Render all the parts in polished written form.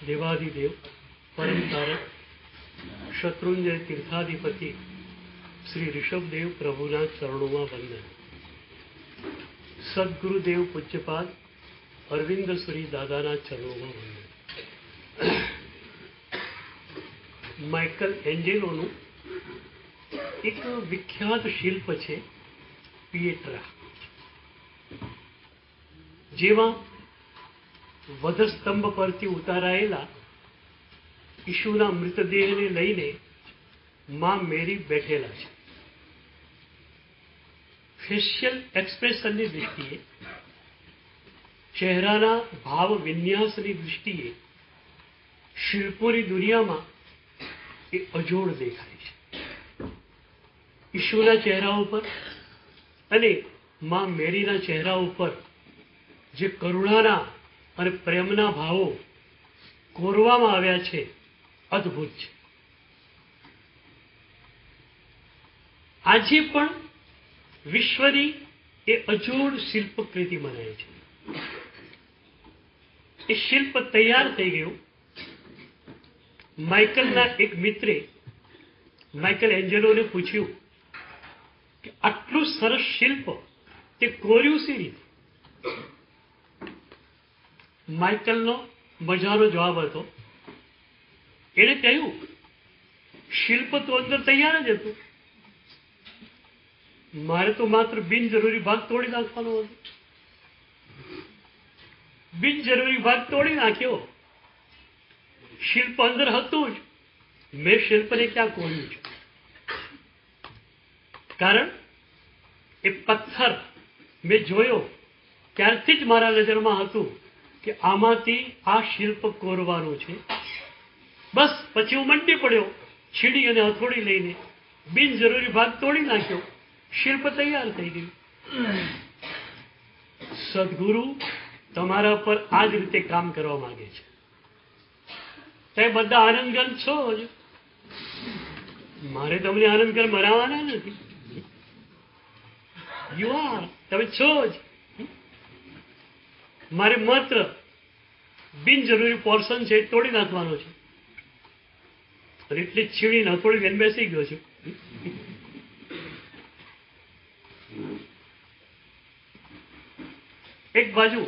देवाधिदेव परम तारक शत्रुंजय तीर्थाधिपति श्री ऋषभदेव प्रभुना चरणों में वंदन। सद्गुरुदेव पूज्यपाद अरविंद सुरी दादाना चरणों में वंदन। माइकल एंजेलोનું એક વિખ્યાત શિલ્પ છે પિએટ્રા, જેમાં વધસ્તંભ પરથી ઉતારાયેલા ઈશુના મૃતદેહને લઈને માં મેરી બેઠેલા છે. ફેશિયલ એક્સપ્રેશનની દૃષ્ટિએ, ચહેરાના ભાવ વિન્યાસની દૃષ્ટિએ શિલ્પોની દુનિયામાં એ અજોડ દેખાય છે. ઈશુના ચહેરા ઉપર અને માં મેરીના ચહેરા ઉપર જે કરુણાના અને પ્રેમના ભાવો કોરવામાં આવ્યા છે, અદ્ભુત છે. આજે પણ વિશ્વની એ અજોડ શિલ્પકૃતિ મનાય છે. એ શિલ્પ તૈયાર થઈ ગયું. માઇકલના એક મિત્રે માઇકલ એન્જેલોને પૂછ્યું કે આટલું સરસ શિલ્પ તે કોર્યું શી રીતે? માઇકલનો મજાનો જવાબ હતો. એણે કહ્યું, શિલ્પ તો અંદર તૈયાર જ હતું, મારે તો માત્ર બિનજરૂરી ભાગ તોડી નાખવાનો હતો. બિનજરૂરી ભાગ તોડી નાખ્યો. શિલ્પ અંદર હતું જ, મેં શિલ્પને ક્યાં કોર્યું છે? કારણ એ પથ્થર મેં જોયો ત્યારથી જ મારા નજરમાં હતું કે આમાંથી આ શિલ્પ કોરવાનું છે. બસ પછી હું મંડી પડ્યો, છીડી અને હથોડી લઈને બિનજરૂરી ભાગ તોડી નાખ્યો. શિલ્પ તૈયાર થઈ ગયું. સદગુરુ તમારા પર આ જ રીતે કામ કરવા માંગે છે. તમે બધા આનંદગન છો જ, મારે તમને આનંદગન બનાવવાના નથી. યુ આર, તમે છો જ. મારે માત્ર બિનજરૂરી પોર્શન છે તોડી નાખવાનો છે. એટલે છીડીને હથોડી લઈને બેસી ગયો છું. એક બાજુ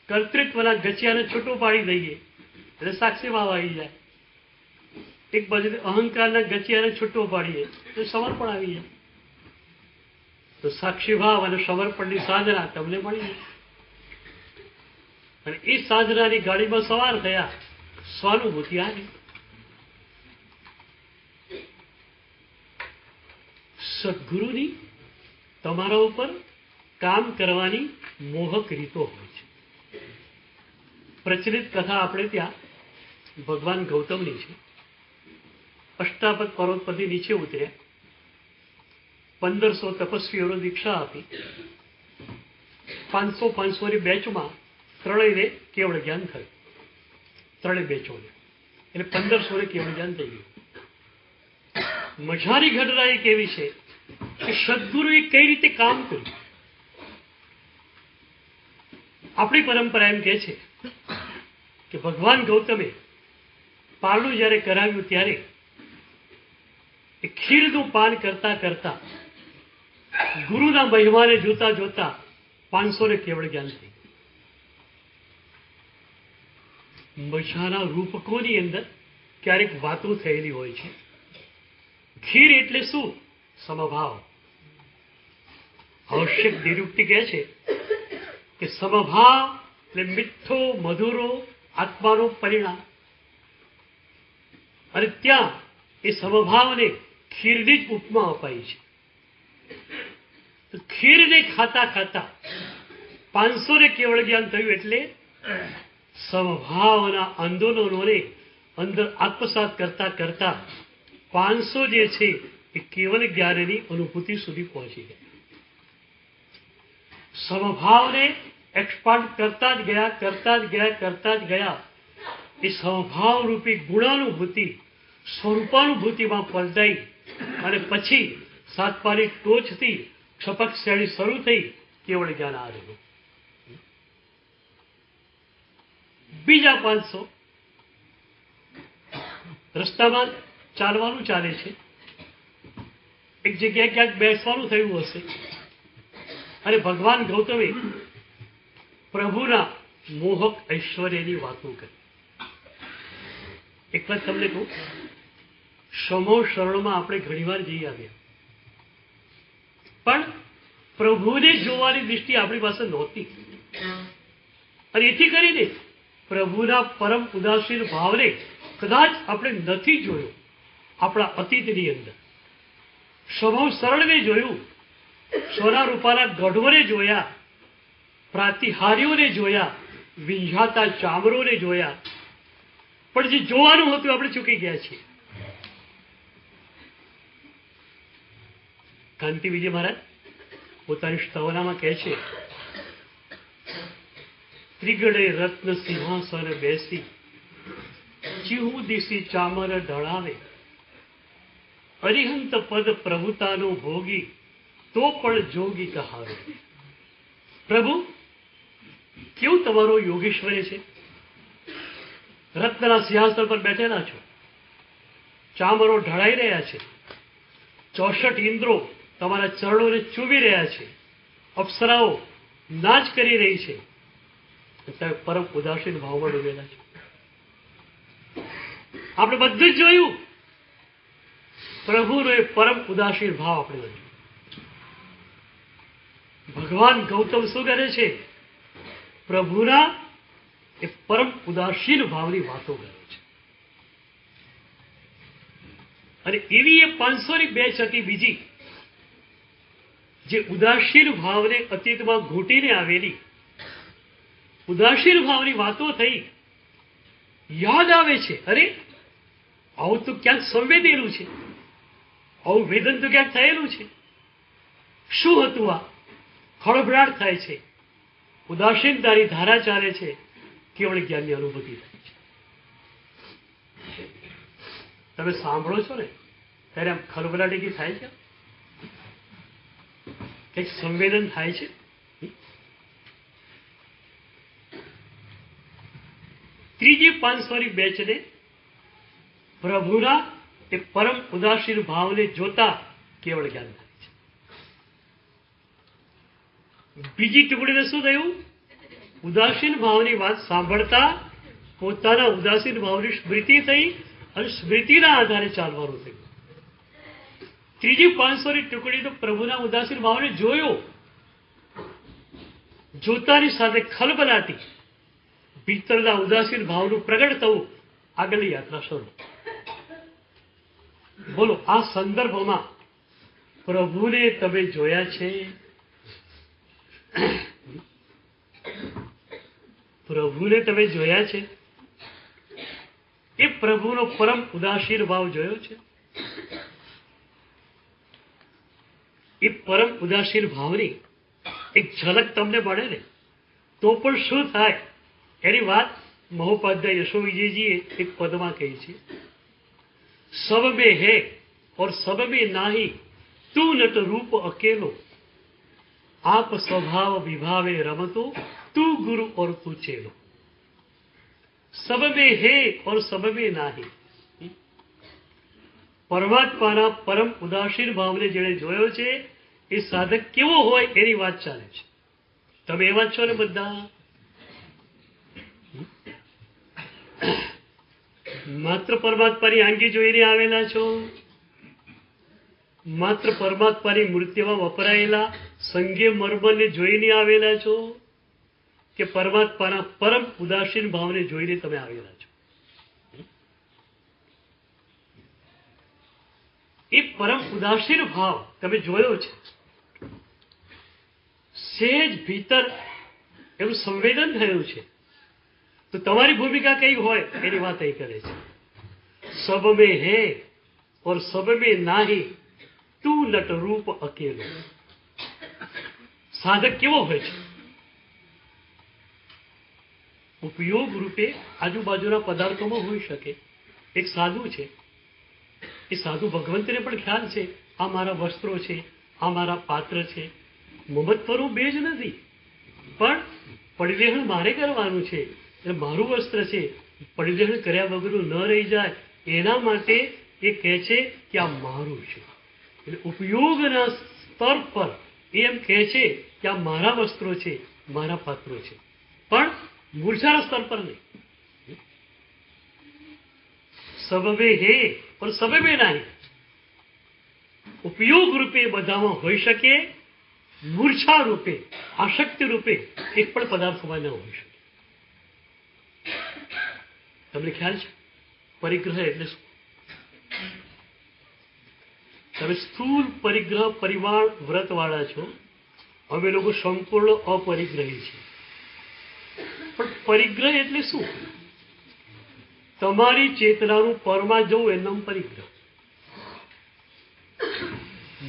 કર્તૃત્વના ગચિયાને છૂટું પાડી દઈએ એટલે સાક્ષી ભાવ આવી જાય. એક બાજુ અહંકારના ગચિયાને છૂટું પાડીએ તો સમર્પણ આવી જાય. તો સાક્ષી ભાવ અને સમર્પણની સાધના તમને મળી જાય. અને એ સાધનાની ગાડીમાં સવાર થયા, સ્વાનુભૂતિ આવી. સદગુરુની તમારા ઉપર કામ કરવાની મોહક રીતો હોય છે. પ્રચલિત કથા આપણે ત્યાં ભગવાન ગૌતમની છે. અષ્ટાપદ પર્વત પરથી નીચે ઉતર્યા, 1500 તપસ્વીઓને દીક્ષા આપી. 500ની બેચમાં ત્રણેયને કેવળ જ્ઞાન થયું. ત્રણેય બેચોને એટલે 1500ને કેવળ જ્ઞાન થઈ ગયું. મજાની ઘટના એક એવી છે કે સદગુરુએ કઈ રીતે કામ કર્યું. આપણી પરંપરા એમ કહે છે કે ભગવાન ગૌતમે પારણું જ્યારે કરાવ્યું ત્યારે એ ખીરનું પાન કરતા કરતા ગુરુના મહિમાને જોતા જોતા 500ને કેવળ જ્ઞાન થઈ. મજાના રૂપકોની અંદર ક્યારેક વાતો થયેલી હોય છે. ખીર એટલે શું? સમભાવ. આવશ્યક નિરુક્તિ કહે છે કે સમભાવ એટલે મીઠો મધુરો આત્માનો પરિણામ. અને ત્યાં એ સમભાવને ખીરની જ ઉપમા અપાઈ છે. તો ખીરને ખાતા ખાતા 500ને કેવળ જ્ઞાન થયું. એટલે સમભાવના આંદોલનોને અંદર આત્મસાત કરતા કરતા 500 જે છે એ કેવલ જ્ઞાનની અનુભૂતિ સુધી પહોંચી ગયા. સમભાવને એક્સપાન્ડ કરતા જ ગયા, કરતા જ ગયા, કરતા જ ગયા. એ સમભાવ રૂપી ગુણાનુભૂતિ સ્વરૂપાનુભૂતિમાં પલટાઈ અને પછી સાતપાની ટોચથી ક્ષપક શ્રેણી શરૂ થઈ કેવળ જ્ઞાન આ રહ્યું. બીજા 500 રસ્તામાં ચાલવાનું ચાલે છે, એક જગ્યાએ ક્યાંક બેસવાનું થયું હશે અને ભગવાન ગૌતમે પ્રભુના મોહક ઐશ્વર્યની વાતો કરી. એક વાત તમને કહું, સમો શરણમાં આપણે ઘણીવાર જઈ આવ્યા, પણ પ્રભુને જોવાની દૃષ્ટિ આપણી પાસે નહોતી, અને એથી કરીને પ્રભુના પરમ ઉદાસીન ભાવને કદાચ આપણે નથી જોયો. આપણા અતીતની અંદર સમો શરણને જોયું, સોના રૂપાના ગઢોને જોયા, પ્રાતિહાર્યોને જોયા, વિંઝાતા ચામરોને જોયા, પણ જે જોવાનું હતું આપણે ચૂકી ગયા છીએ. કાંતિ વિજય મહારાજ પોતાની સ્તવનામાં કહે છે, ત્રિગડે રત્ન સિંહાસન બેસી ચિહુ દિશી ચામર ઢળાવે, અરિહંત પદ પ્રભુતાનો ભોગી તો પણ જોગી કહાવે. પ્રભુ કેવું તમારો યોગેશ્વર્ય છે. રત્નના સિંહાસન પર બેઠેલા છો, ચામરો ઢળાઈ રહ્યા છે, 64 ઇન્દ્રો તમારા ચરણોને ચૂમી રહ્યા છે, અપ્સરાઓ નાચ કરી રહી છે, તમે પરમ ઉદાસીન ભાવમાં ડૂબેલા છો. આપણે બધું જ જોયું, પ્રભુનો એ પરમ ઉદાસીન ભાવ આપણે જોયું. ભગવાન ગૌતમ શું કરે છે? પ્રભુના એ પરમ ઉદાસીન ભાવની વાતો કરે છે. અને એવી એ 500ની બેચ હતી બીજી, જે ઉદાસીન ભાવને અતીતમાં ઘૂંટીને આવેલી. ઉદાસીન ભાવની વાતો થઈ, યાદ આવે છે, અરે આવું તો ક્યાંક સંવેદેલું છે, આવું વેદન તો ક્યાંક થયેલું છે. શું હતું આ? ખળભળાટ થાય છે, ઉદાસીનતાની ધારા ચાલે છે, કેવળ જ્ઞાનની અનુભૂતિ થાય છે. તમે સાંભળો છો ને ત્યારે આમ ખળભળાટી થાય છે, કંઈક સંવેદન થાય છે. ત્રીજી 500ની બેચને પ્રભુના એ પરમ ઉદાસીન ભાવને જોતા કેવળ જ્ઞાન થાય છે. બીજી ટુકડીને શું થયું? ઉદાસીન ભાવની વાત સાંભળતા પોતાના ઉદાસીન ભાવની સ્મૃતિ થઈ અને સ્મૃતિના આધારે ચાલવાનું થયું. ત્રીજી 500ની ટુકડી તો પ્રભુના ઉદાસીન ભાવને જોયો, જોતાની સાથે ખલબલાટી, ભીતરના ઉદાસીન ભાવનું પ્રગટ થવું, આગળની યાત્રા શરૂ. બોલો, આ સંદર્ભમાં પ્રભુને તમે જોયા છે? પ્રભુને તમે જોયા છે? એ પ્રભુનો પરમ ઉદાસીન ભાવ જોયો છે? એ પરમ ઉદાસીન ભાવની એક ઝલક તમને મળે ને તો પણ શું થાય એની વાત મહોપાધ્યાય યશો વિજયજીએ એક પદમાં કહી છે. સબ में है और सब में नाही, તું નટ રૂપ અકેલો, આપ સ્વભાવ વિભાવે રમતો, તું ગુરુ और તું ચેલો. સબ में है और सब में नाही. પરમાત્માના પરમ ઉદાસીન ભાવને જેણે જોયો છે એ સાધક કેવો હોય એની વાત ચાલે છે. તમે એવા છો ને બધા? માત્ર પરમાત્માની આંગી જોઈને આવેલા છો? માત્ર પરમાત્માની મૂર્તિમાં વપરાયેલા સંગે મર્મને જોઈને આવેલા છો? કે પરમાત્માના પરમ ઉદાસીન ભાવને જોઈને તમે આવેલા છો? એ પરમ ઉદાસીન ભાવ તમે જોયો છે, સહેજ ભીતર એનું સંવેદન થયું છે, તો તમારી ભૂમિકા કઈ હોય એની વાત અહીં કરે છે. સબ में है और सब में नाही, તું નટ રૂપ અકેલો. સાધક કેવો હોય છે? ઉપયોગ રૂપે આજુબાજુના પદાર્થોમાં હોઈ શકે. એક સાધુ છે, એ સાધુ ભગવંતને પણ ખ્યાલ છે, આ મારા વસ્ત્રો છે, આ મારા પાત્ર છે, મમત્વનું બેજ નથી, પણ પરિવહન મારે કરવાનું છે, એટલે મારું વસ્ત્ર છે પરિધાન કર્યા વગરનું ન રહી જાય એના માટે એ કહે છે કે આ મારું છે. એટલે ઉપયોગના સ્તર પર એ એમ કહે છે કે આ મારા વસ્ત્રો છે, મારા પાત્રો છે, પણ મૂર્છાના સ્તર પર નહીં. સબબે હે પણ સબબે નહીં. ઉપયોગ રૂપે બધામાં હોઈ શકે, મૂર્છા રૂપે, આસક્તિ રૂપે એક પણ પદાર્થમાં ન હોઈ શકે. તમને ખ્યાલ છે પરિગ્રહ એટલે શું? તમે સ્થૂળ પરિગ્રહ પરિવાર વ્રત વાળા છો, અમે લોકો સંપૂર્ણ અપરિગ્રહી છીએ. પણ પરિગ્રહ એટલે શું? તમારી ચેતનાનું પરમાં જવું એનું નામ પરિગ્રહ.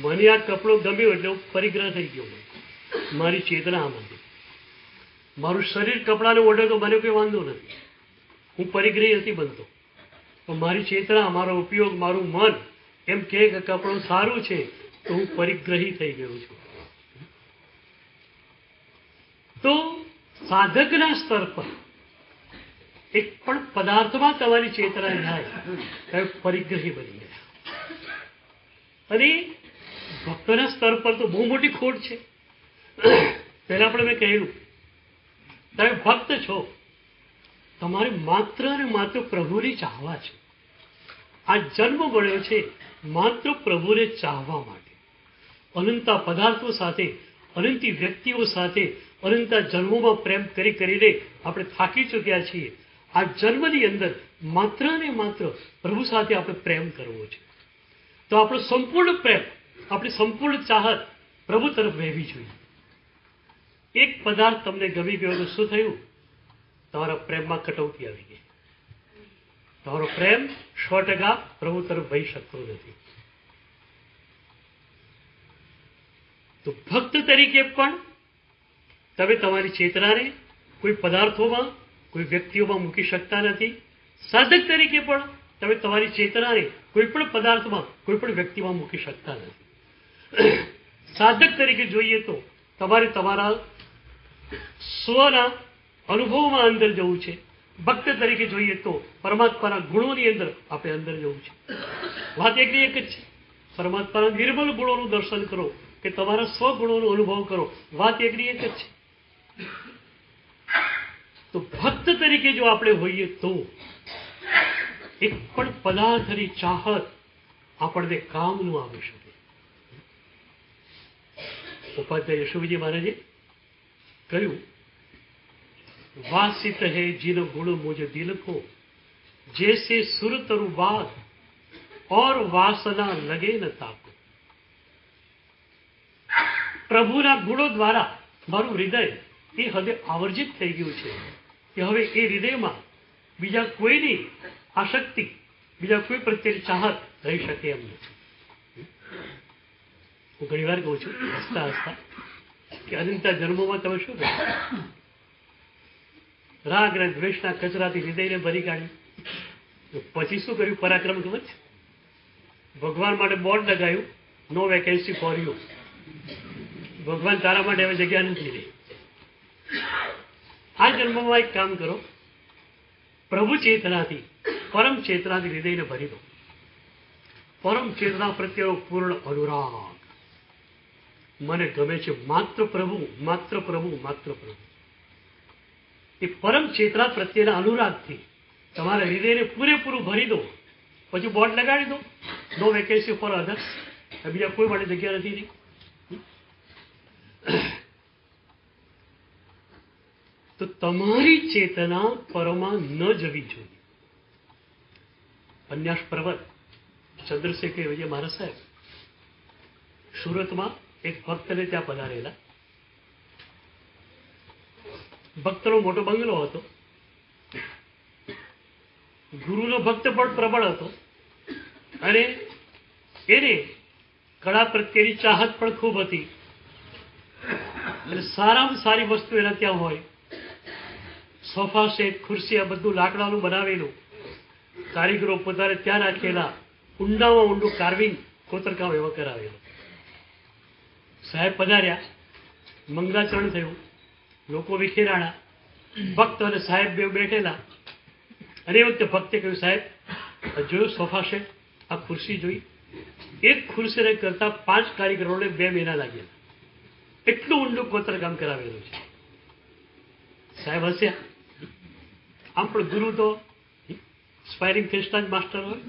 મને આ કપડો ગમ્યો એટલે પરિગ્રહ થઈ ગયો. મારી ચેતના આમાં, મારું શરીર કપડાને ઓઢે તો મને કોઈ વાંધો નથી, હું પરિગ્રહી નથી બનતો. પણ મારી ચેતના, મારો ઉપયોગ, મારું મન એમ કે કપડું સારું છે તો હું પરિગ્રહી થઈ ગયો છું. તો સાધકના સ્તર પર એક પણ પદાર્થમાં તમારી ચેતના થાય તમે પરિગ્રહી બની ગયા. અને ભક્તના સ્તર પર તો બહુ મોટી ખોટ છે. પહેલા આપણે મેં કહેલું, તમે ભક્ત છો, તમારે માત્ર અને માત્ર પ્રભુને ચાહવા છે. આ જન્મ મળ્યો છે માત્ર પ્રભુને ચાહવા માટે. અનંતા પદાર્થો સાથે, અનંતી વ્યક્તિઓ સાથે, અનંતા જન્મોમાં પ્રેમ કરી કરીને આપણે થાકી ચૂક્યા છીએ. આ જન્મની અંદર માત્ર ને માત્ર પ્રભુ સાથે આપણે પ્રેમ કરવો છે. તો આપણો સંપૂર્ણ પ્રેમ, આપણી સંપૂર્ણ ચાહત પ્રભુ તરફ વહેવી જોઈએ. એક પદાર્થ તમને ગમી ગયો તો શું થયું? તમારા પ્રેમમાં કટોતી આવી ગઈ. તમારો પ્રેમ 100% પ્રભુ તરફ વહી શકતો નથી. તો ભક્ત તરીકે પણ તમે તમારી ચેતનાને કોઈ પદાર્થોમાં, કોઈ વ્યક્તિઓમાં મૂકી શકતા નથી. સાધક તરીકે પણ તમે તમારી ચેતનાને કોઈ પણ પદાર્થમાં, કોઈ પણ વ્યક્તિમાં મૂકી શકતા નથી. સાધક તરીકે જોઈએ તો તમારે તમારા સ્વના અનુભવમાં અંદર જવું છે. ભક્ત તરીકે જોઈએ તો પરમાત્માના ગુણોની અંદર આપણે અંદર જવું છે. વાત એકની એક જ છે. પરમાત્માના નિર્મલ ગુણોનું દર્શન કરો કે તમારા સ્વગુણોનો અનુભવ કરો, વાત એકની એક જ છે. તો ભક્ત તરીકે જો આપણે હોઈએ તો એક પણ પદાર્થની ચાહત આપણને કામનું આવી શકે. ઉપાધ્યાય યશોવિજય મહારાજે કહ્યું, वासित है जिन गुण मुझ दिल को जैसे सुरतरु बाग और वासना लगे न ताको. પ્રભુના ગુણો દ્વારા મારું હૃદય એ હદે આવર્જિત થઈ ગયું છે કે હવે એ હૃદયમાં બીજા કોઈની આસક્તિ, બીજા કોઈ પ્રત્યેની ચાહત રહી શકે એમ નથી. હું ઘણી વાર કહું છું હસતા હસતા કે અનંતા જન્મોમાં તમે શું કરો? રાગ અને દ્વેષના કચરાથી હૃદયને ભરી કાઢ્યું. પછી શું કર્યું? પરાક્રમ ખબર છે? ભગવાન માટે બોર્ડ લગાવ્યું, નો વેકેન્સી ફોર યુ. ભગવાન તારા માટે હવે જગ્યા નથી રહી. આ જન્મમાં એક કામ કરો, પ્રભુ ચેતનાથી, પરમ ચેતનાથી હૃદયને ભરી દો. પરમ ચેતના પ્રત્યેનો પૂર્ણ અનુરાગ. મને ગમે છે માત્ર પ્રભુ, માત્ર પ્રભુ, માત્ર પ્રભુ. એ પરમ ચેતના પ્રત્યેના અનુરાગથી તમારા હૃદયને પૂરેપૂરું ભરી દો. પછી બોર્ડ લગાડી દો, નો વેકેન્સી ફોર અધર્સ. બીજા કોઈ માટે જગ્યા નથી રહી. તો તમારી ચેતના પરમાં ન જવી જોઈએ. અન્યાસ પર્વત ચંદ્રશેખર વિજય મહારાજ સાહેબ સુરતમાં એક ભક્તને ત્યાં પધારેલા. ભક્તનો મોટો બંગલો હતો. ગુરુનો ભક્ત પણ પ્રબળ હતો અને એને કળા પ્રત્યેની ચાહત પણ ખૂબ હતી. અને સારામાં સારી વસ્તુ એના ત્યાં હોય. સોફા સેટ, ખુરશી, આ બધું લાકડાનું બનાવેલું, કારીગરો પોતાને ત્યાં રાખેલા, ઊંડામાં ઊંડું કાર્વિંગ, કોતરકામ એવા કરાવેલું. સાહેબ પધાર્યા, મંગલાચરણ થયું, લોકો વિખેરાણા. ભક્ત અને સાહેબ બે બેઠેલા, અને એ વખતે ભક્તે કહ્યું, સાહેબ જોયું સોફા સેટ, આ ખુરશી જોઈ, એક ખુરશીને કરતા 5 કારીગરોને 2 મહિના લાગ્યા, એટલું ઊંડું કોતરકામ કરાવેલું છે. સાહેબ હસ્યા. આમ પણ ગુરુ તો સ્પાયરિંગ ટેસ્ટના જ માસ્ટર હોય.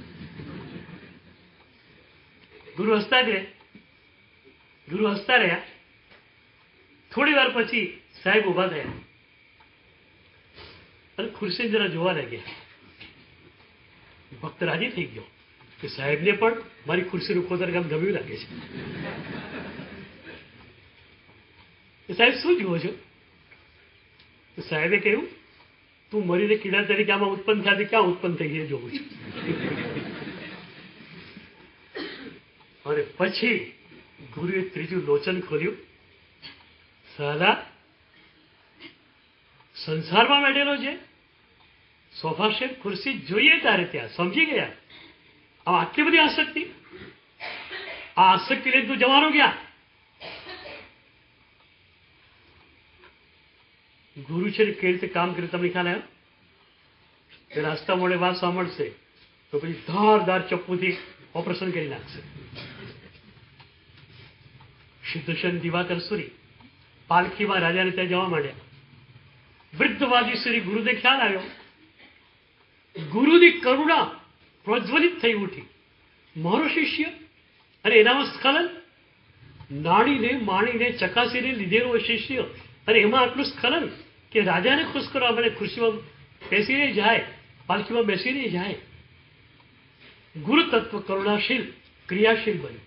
ગુરુ હસતા રહ્યા. થોડી વાર પછી સાહેબ ઉભા થયા અને ખુરશી જરા જોવા લાગ્યા. ભક્ત રાજી થઈ ગયો કે સાહેબને પણ મારી ખુરશીનું કોતરકામ ગમ્યું લાગે છે. સાહેબ શું જુઓ છો? તો સાહેબે કહ્યું, તું મરીને કીડા તરીકે આમાં ઉત્પન્ન થયા ક્યાં ઉત્પન્ન થઈ ગઈ જોઉં છું. અને પછી ગુરુએ ત્રીજું લોચન ખોલ્યું. સાલા સંસારમાં બેઠેલો છે, સોફા સેટ ખુરશી જોઈએ તારે ત્યાં સમજી ગયા. આમાં આટલી બધી આસક્તિ, આ આસક્તિ લઈને તું જવાનો ક્યાં? ગુરુ છે ને કેવી રીતે કામ કર્યું તમને ખ્યાલ આવ્યો? એ રાસ્તા મળે વાત સાંભળશે તો પછી ધારદાર ચપ્પુથી ઓપરેશન કરી નાખશે. સિદ્ધેશ્વર દિવાકર સુરી પાલખીમાં રાજાને ત્યાં જવા માંડ્યા. વૃદ્ધવાદી શ્રી ગુરુને ખ્યાલ આવ્યો. ગુરુની કરુણા પ્રજ્વલિત થઈ ઉઠી. મારો શિષ્ય અને એનામાં સ્ખલન, નાણીને માણીને ચકાસીને લીધેલો શિષ્ય અને એમાં આટલું સ્ખલન કે રાજાને ખુશ કરવા મને ખુરશીમાં બેસીને જાય, પાલખીમાં બેસીને જાય. ગુરુ તત્વ કરુણાશીલ ક્રિયાશીલ બન્યું.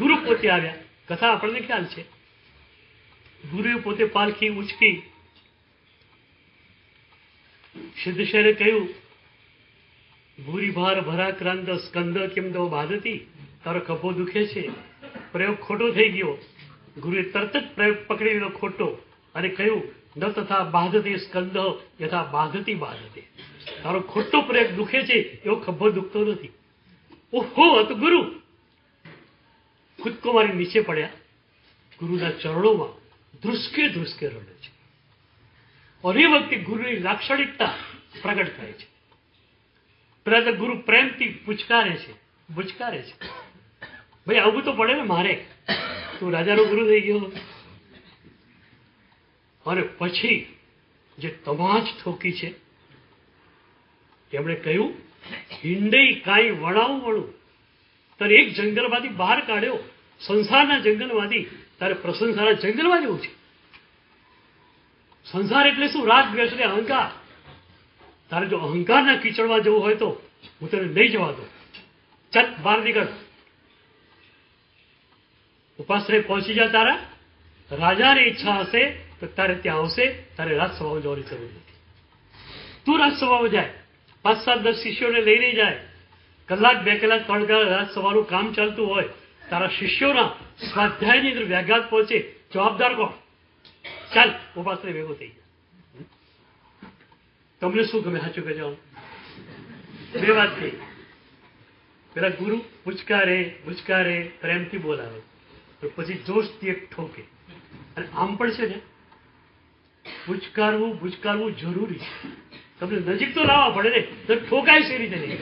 ગુરુ પોતે આવ્યા. કથા આપણને ખ્યાલ છે. ગુરુએ પોતે પાલખી ઉચકી. સિદ્ધેશ્વરે કહ્યું, ભૂરી ભાર ભરાક્રાંત સ્કંદ કેમ દો બાધતી, તારો ખભો દુખે છે. પ્રયોગ ખોટો થઈ ગયો. ગુરુએ તરત જ પ્રયોગ પકડી લીધો ખોટો અને કહ્યું, ન તથા બાધતી સ્કંદ યથા બાધતી બાધતી. તારો ખોટો પ્રયોગ દુખે છે, એવો ખભો દુખતો નથી. ઓહો, તો ગુરુ ખુદકો મારી નીચે પડ્યા. ગુરુના ચરણોમાં ધ્રુસકે ધ્રુસકે રડે છે. और એ વખતે ગુરુની લાક્ષણિકતા પ્રગટ થાય છે. પેલા તો ગુરુ પ્રેમથી પુચકારે છે. ભાઈ આવું તો પડે ને મારે, તું રાજાનો ગુરુ થઈ ગયો. અને પછી જે તમાજ ઠોકી છે એમણે કહ્યું, હિંડઈ કાંઈ વણાવું તારે એક જંગલમાંથી બહાર કાઢ્યો, સંસારના જંગલમાંથી, તારે પ્રશંસાના જંગલમાં જવું છે. સંસાર એટલે શું? રાગ દ્વેષ ને અહંકાર. તારે જો અહંકારના કીચડમાં જવું હોય તો હું તને નહીં જવા દઉં. ચાલ બહાર નીકળ. ઉપાશ્રય પહોંચી જા. તારા રાજાની ઈચ્છા હશે તો તારે ત્યાં આવશે. તારે રાજસભામાં જવાની જરૂર નથી. તું રાજસભામાં જાય, 5-7-10 શિષ્યોને લઈને જાય. કલાક 2 કલાક 3 કલાક રાજસભાનું કામ ચાલતું હોય, તારા શિષ્યોના સ્વાધ્યાયની અંદર વ્યાઘાત પહોંચે, જવાબદાર કોણ? ચાલ ઉપાશ્રય ભેગો થઈ ગયા. તમને શું ગમે? સાચું કહેજો. 2 વાત થઈ. પેલા ગુરુ પુચકારે પ્રેમથી બોલાવે, પછી જોશથી એક ઠોકે. અને આમ પણ છે ને, પુચકારવું જરૂરી છે. તમને નજીક તો લાવવા પડે ને, તો ઠોકાય છે રીતે નહીં.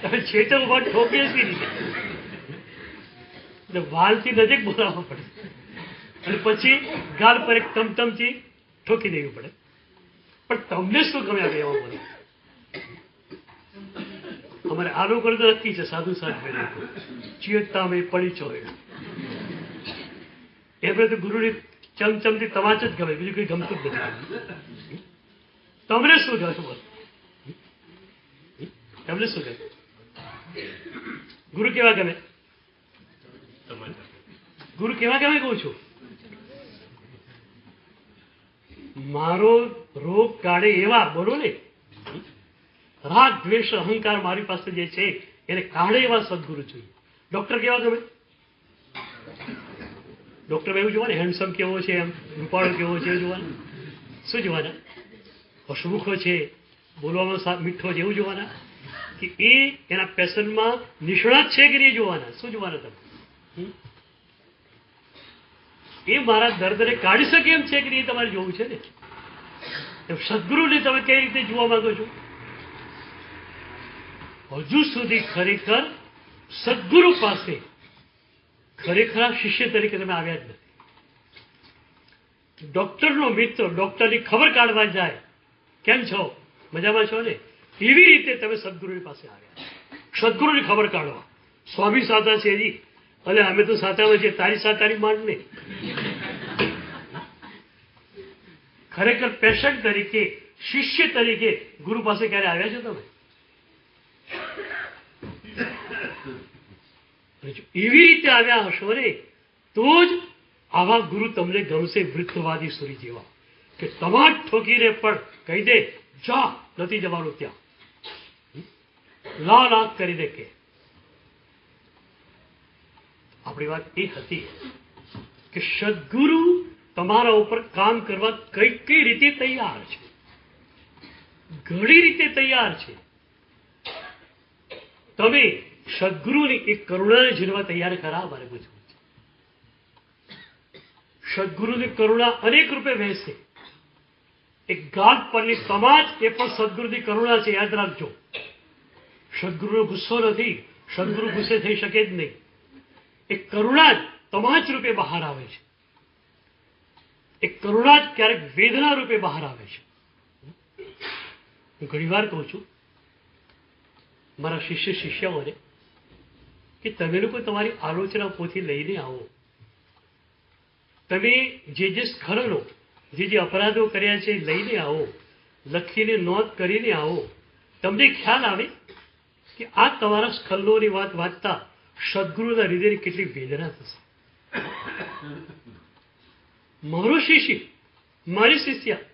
તમે છેતર ઉભા ઠોકે છે રીતે, એટલે વાલથી નજીક બોલાવવા પડે અને પછી ગાલ પર એક ટમટમથી ઠોકી દેવી પડે. પણ તમને શું ગમે આવે એવા બોલે? અમારે આ લોકો તો નક્કી છે, સાધુ સાહેબ ચિયતા મેં પડી ચોય. એમને તો ગુરુની ચમચમથી તમાચ જ ગમે, બીજું કઈ ગમતું જ નથી. તમને શું ગમે? તમને શું ગમે? ગુરુ કેવા ગમે? ગુરુ કેવા ગમે કહું છું? મારો રોગ કાઢે એવા, બોલો ને. રાગ દ્વેષ અહંકાર મારી પાસે જે છે એને કાઢે એવા સદગુરુ જોઈએ. ડોક્ટર કેવા ગમે? ડોક્ટર એવું જોવા, હેન્ડસમ કેવો છે, એમ રૂપાળો કેવો છે જોવાના? શું જોવાના? હસમુખો છે, બોલવામાં મીઠો છે, એવું જોવાના? કે એ એના પેશન્ટમાં નિષ્ણાત છે કે નહીં જોવાના? શું જોવાના તમે? એ મારા દર્દને કાઢી શકે એમ છે કે નહીં તમારે જોવું છે ને. સદગુરુને તમે કઈ રીતે જોવા માંગો છો? હજુ સુધી ખરેખર સદગુરુ પાસે ખરેખર શિષ્ય તરીકે તમે આવ્યા જ નથી. ડોક્ટરનો મિત્ર ડોક્ટરની ખબર કાઢવા જાય, કેમ છો, મજામાં છો ને, એવી રીતે તમે સદગુરુની પાસે આવ્યા. સદગુરુની ખબર કાઢવા. સ્વામી સાતા છે જી, અલે અમે તો સાતામાં છીએ, તારી સાતારી માંડ ને. ખરેખર પેશન્ટ તરીકે, શિષ્ય તરીકે ગુરુ પાસે ક્યારે આવ્યા છો તમે? એવી રીતે આવ્યા હશો ને તો જ આવા ગુરુ તમને ગમશે. વૃત્તવાદી સુરી જેવા કે તમાર ઠોકીને પણ કહી દે જા, નથી જવાનું ત્યાં, લાખ કરી દે. કે આપણી વાત એ હતી કે સદગુરુ તમારા ઉપર કામ કરવા કઈ રીતે તૈયાર છે, ઘણી રીતે તૈયાર છે. તમે સદગુરુની એક કરુણાને ઝીલવા તૈયાર ખરા? મારે પૂછવું છે. સદગુરુની કરુણા અનેક રૂપે વહેશે. એક ગાઢ પરની સમાજ એ પણ સદગુરુની કરુણા છે, યાદ રાખજો. સદગુરુનો ગુસ્સો નથી, સદગુરુ ગુસ્સે થઈ શકે જ નહીં. એક કરુણા જ તમાજ રૂપે બહાર આવે છે. એક કરુણા જ ક્યારેક વેદના રૂપે બહાર આવે છે. હું ઘણી વાર કહું છું મારા શિષ્યાઓને કે તમે લોકો તમારી આલોચના પોથી લઈને આવો. તમે જે સ્ખલનો, જે અપરાધો કર્યા છે લઈને આવો, લખીને નોંધ કરીને આવો. તમને ખ્યાલ આવે કે આ તમારા સ્ખલનોની વાત વાંચતા સદગુરુના હૃદયની કેટલી વેદના થશે. મારો શિષ્ય, મારી શિષ્યા,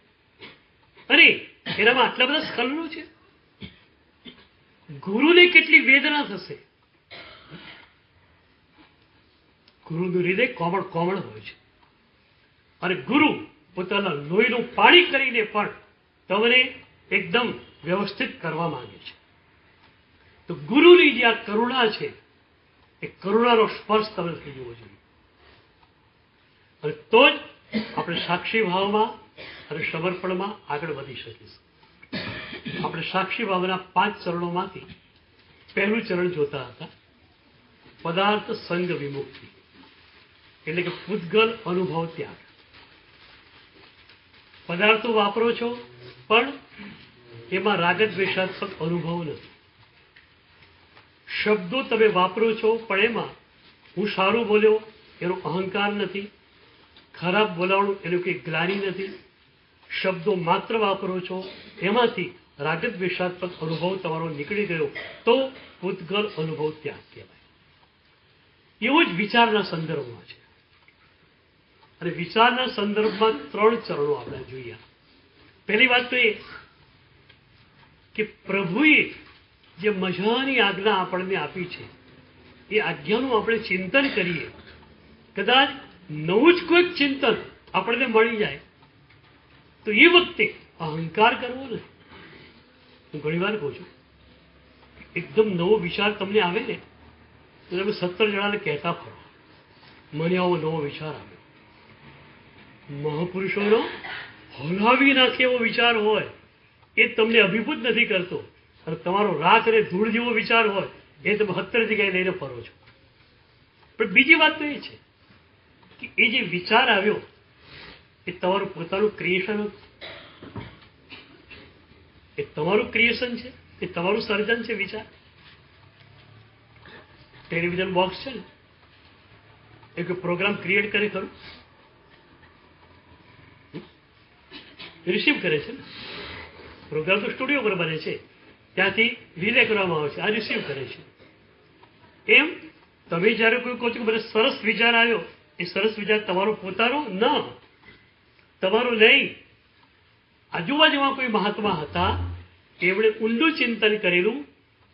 અરે એનામાં આટલા બધા સ્ખલનો છે, ગુરુને કેટલી વેદના થશે. ગુરુનું હૃદય કોમળ કોમળ હોય છે અને ગુરુ પોતાના લોહીનું પાણી કરીને પણ તમને એકદમ વ્યવસ્થિત કરવા માંગે છે. તો ગુરુની જે આ કરુણા છે એ કરુણાનો સ્પર્શ તમને થઈ જવો જોઈએ. અને તો જ આપણે સાક્ષી ભાવમાં અને સમર્પણમાં આગળ વધી શકીશું. આપણે સાક્ષી ભાવના 5 ચરણોમાંથી પહેલું ચરણ જોતા હતા, પદાર્થ સંગ વિમુક્તિ, એટલે કે પૂતગલ અનુભવ ત્યાગ. પદાર્થો વાપરો છો પણ એમાં રાગ દ્વેષાત્મક અનુભવ નથી. શબ્દો તમે વાપરો છો પણ એમાં હું સારું બોલ્યો એનો અહંકાર નથી, ખરાબ બોલાવણું એનું કંઈ ગ્લાનિ નથી. શબ્દો માત્ર વાપરો છો, એમાંથી રાગ દ્વેષાત્મક અનુભવ તમારો નીકળી ગયો તો પૂતગલ અનુભવ ત્યાગ કહેવાય. એવું જ વિચારના સંદર્ભમાં છે. અને વિચારના સંદર્ભમાં 3 ચરણો આપણે જોઈએ. પહેલી વાત તો એ કે પ્રભુએ જે મજાની આજ્ઞા આપણને આપી છે એ આજ્ઞાનું આપણે ચિંતન કરીએ. કદાચ નવું જ કોઈક ચિંતન આપણને મળી જાય તો એ વખતે અહંકાર કરવો નથી. હું ઘણી વાર કહું છું એકદમ નવો વિચાર તમને આવે ને તો તમે 17 જણાને કહેતા ફરો મને આવો નવો વિચાર આવ્યો. મહાપુરુષોનો હલાવી નાખે એવો વિચાર હોય એ તમને અભિભૂત નથી કરતો, અને તમારો રાખ અને ધૂળ જેવો વિચાર હોય એ તમે 17 જગ્યાએ લઈને ફરો છો. પણ બીજી વાત તો એ છે કે એ જે વિચાર આવ્યો એ તમારું પોતાનું ક્રિએશન હતું. એ તમારું ક્રિએશન છે, એ તમારું સર્જન છે. વિચાર ટેલિવિઝન બોક્સ છે ને એક પ્રોગ્રામ ક્રિએટ કરે ખરું? રિસીવ કરે છે ને. પ્રોગ્રામ તો સ્ટુડિયો પર બને છે, ત્યાંથી રિલે કરવામાં આવે છે, આ રિસીવ કરે છે. એમ તમે જ્યારે કોઈ કહો છો કે મને સરસ વિચાર આવ્યો, એ સરસ વિચાર તમારો પોતાનો ન, તમારો નહીં. આજુબાજુમાં કોઈ મહાત્મા હતા, એમણે ઊંડું ચિંતન કરેલું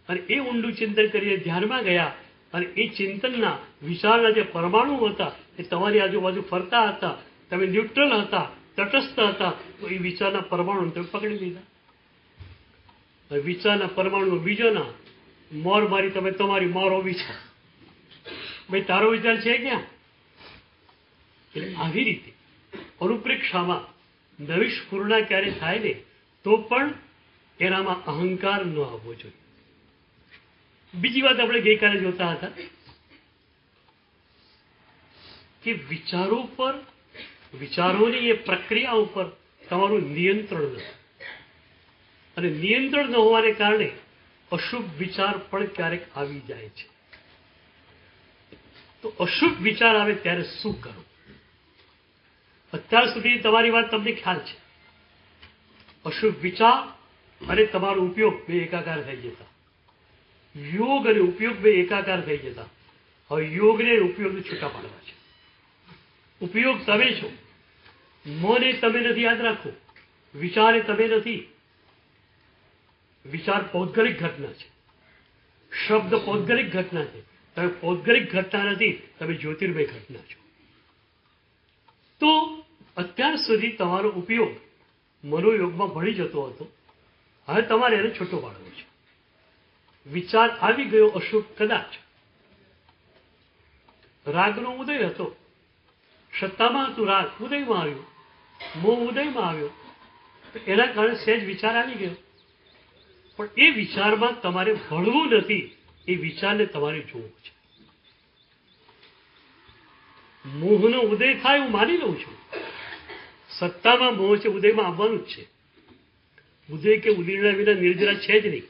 અને એ ઊંડું ચિંતન કરીને ધ્યાનમાં ગયા અને એ ચિંતનના વિચારના જે પરમાણુ હતા એ તમારી આજુબાજુ ફરતા હતા. તમે ન્યુટ્રલ હતા, તટસ્થ હતા, તો એ વિચારના પરમાણુ તમે પકડી લીધા. વિચારના પરમાણુ બીજોના મોર મારી તમે તમારી મારો વિચાર. ભાઈ તારો વિચાર છે ક્યાં? એટલે આવી રીતે અનુપ્રેક્ષામાં નવી સ્ફુરણા ક્યારે થાય ને તો પણ એનામાં અહંકાર ન આવવો જોઈએ. બીજી વાત આપણે ગઈકાલે જોતા હતા કે વિચારો પર, વિચારોની એ પ્રક્રિયા ઉપર તમારું નિયંત્રણ નથી, અને નિયંત્રણ ન હોવાને કારણે અશુભ વિચાર પણ ક્યારેક આવી જાય છે. તો અશુભ વિચાર આવે ત્યારે શું કરવું? અત્યાર સુધી તમારી વાત તમને ખ્યાલ છે, અશુભ વિચાર અને તમારો ઉપયોગ બે એકાકાર થઈ જતા, યોગ અને ઉપયોગ બે એકાકાર થઈ જતા. હવે યોગને ઉપયોગને છૂટા પાડવા છે. ઉપયોગ તમે છો, મોને તમે નથી, યાદ રાખો. વિચારે તમે નથી. વિચાર પૌદ્ગલિક ઘટના છે, શબ્દ પૌદ્ગલિક ઘટના છે. તમે પૌદ્ગલિક ઘટના નથી, તમે જ્યોતિર્મય ઘટના છો. તો અત્યાર સુધી તમારો ઉપયોગ મનોયોગમાં ભળી જતો હતો, હવે તમારે એને છૂટો પાડવો છે. વિચાર આવી ગયો અશુભ, કદાચ રાગનો ઉદય હતો, સત્તામાં હતું રાગ, ઉદયમાં આવ્યો, મોહ ઉદયમાં આવ્યો, તો એના કારણે સહેજ વિચાર આવી ગયો. પણ એ વિચારમાં તમારે ભળવું નથી, એ વિચારને તમારે જોવું છે. મોહનો ઉદય થાય હું માની લઉં છું, સત્તામાં મોહ છે, ઉદયમાં આવવાનું જ છે. ઉદય કે ઉદયના વિના નિર્જરા છે જ નહીં.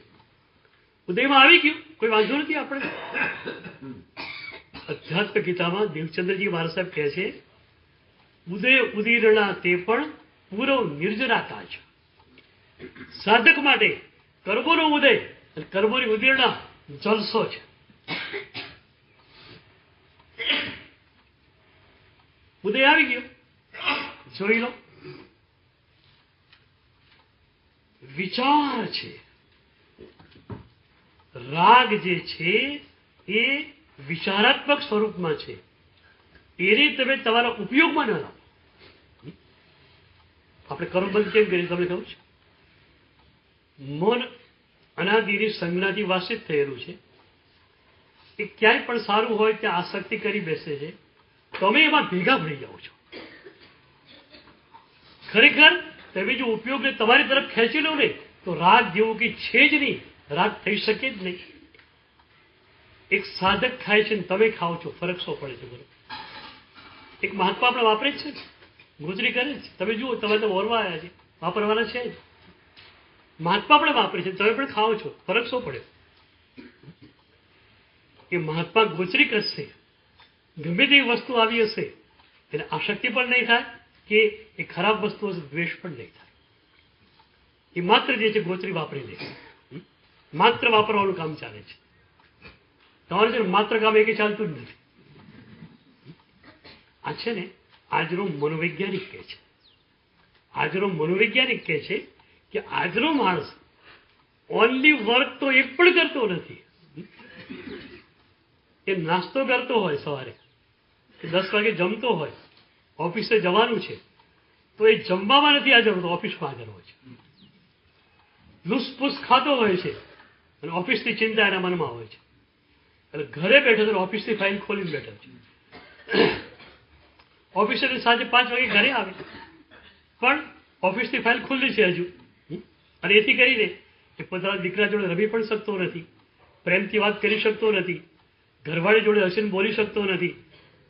ઉદયમાં આવી ગયું, કોઈ વાંધો નથી. આપણે અધ્યાત્મ ગીતામાં દેવચંદ્રજી મહારાજ સાહેબ કહે છે, ઉદય ઉદીરણા તે પણ પૂરવ નિર્જરાતા છે. સાધક માટે કર્મોનો ઉદય અને કર્મોની ઉદીરણા જલસો છે. ઉદય આવી ગયો, જોઈ લો. વિચાર છે, રાગ જે છે એ વિચારાત્મક સ્વરૂપમાં છે, એને તમે તમારા ઉપયોગમાં ન લાવો. આપણે કર્મબંધ કેમ કરીએ તમને ખબર છે? મન અનાદિની સંજ્ઞાથી વાસિત થયેલું છે. એ ક્યાંય પણ સારું હોય ત્યાં આસક્તિ કરી બેસે છે, તમે એમાં ભેગા પડી જાઓ છો. ખરેખર તમે જો ઉપયોગને તમારી તરફ ખેંચી લો ને તો રાગ જેવું કે છે જ નહીં, રાગ થઈ શકે જ નહીં. એક સાધક ખાય છે ને તમે ખાઓ છો, ફરક શું પડે છે? બરોબર. એક મહાત્મા આપણે વાપરે જ છે, ગોચરી કરે છે. તમે જુઓ, તમે તો ઓરવા આવ્યા છે, વાપરવાના છે જ. મહાત્મા પણ વાપરે છે, તમે પણ ખાઓ છો, ફરક શું પડે? એ મહાત્મા ગોચરી કરશે, ગમે તેવી વસ્તુ આવી હશે એને આસક્તિ પણ નહીં થાય, કે એ ખરાબ વસ્તુ હશે દ્વેષ પણ નહીં થાય. એ માત્ર જે છે ગોચરી વાપરી લે, માત્ર વાપરવાનું કામ ચાલે છે. તમારે છે માત્ર કામ એક ચાલતું જ નથી. આ છે ને આજનો મનોવૈજ્ઞાનિક કહે છે, આજનો મનોવૈજ્ઞાનિક કહે છે કે આજનો માણસ ઓનલી વર્ક તો એક પણ કરતો નથી. એ નાસ્તો કરતો હોય સવારે, 10 વાગે જમતો હોય, ઓફિસે જવાનું છે, તો એ જમવામાં નથી હાજર હોતો, ઓફિસમાં હાજર હોય છે. લૂસપૂસ ખાતો હોય છે અને ઓફિસની ચિંતા એના મનમાં હોય છે. એટલે ઘરે બેઠો તો ઓફિસની ફાઇલ ખોલીને બેઠો છે. ઓફિસે સાંજે 5 વાગે ઘરે આવે, પણ ઓફિસની ફાઇલ ખુલ્લી છે હજુ. અને એથી કરીને એ પોતાના દીકરા જોડે રમી પણ શકતો નથી, પ્રેમથી વાત કરી શકતો નથી, ઘરવાળી જોડે હસીને બોલી શકતો નથી,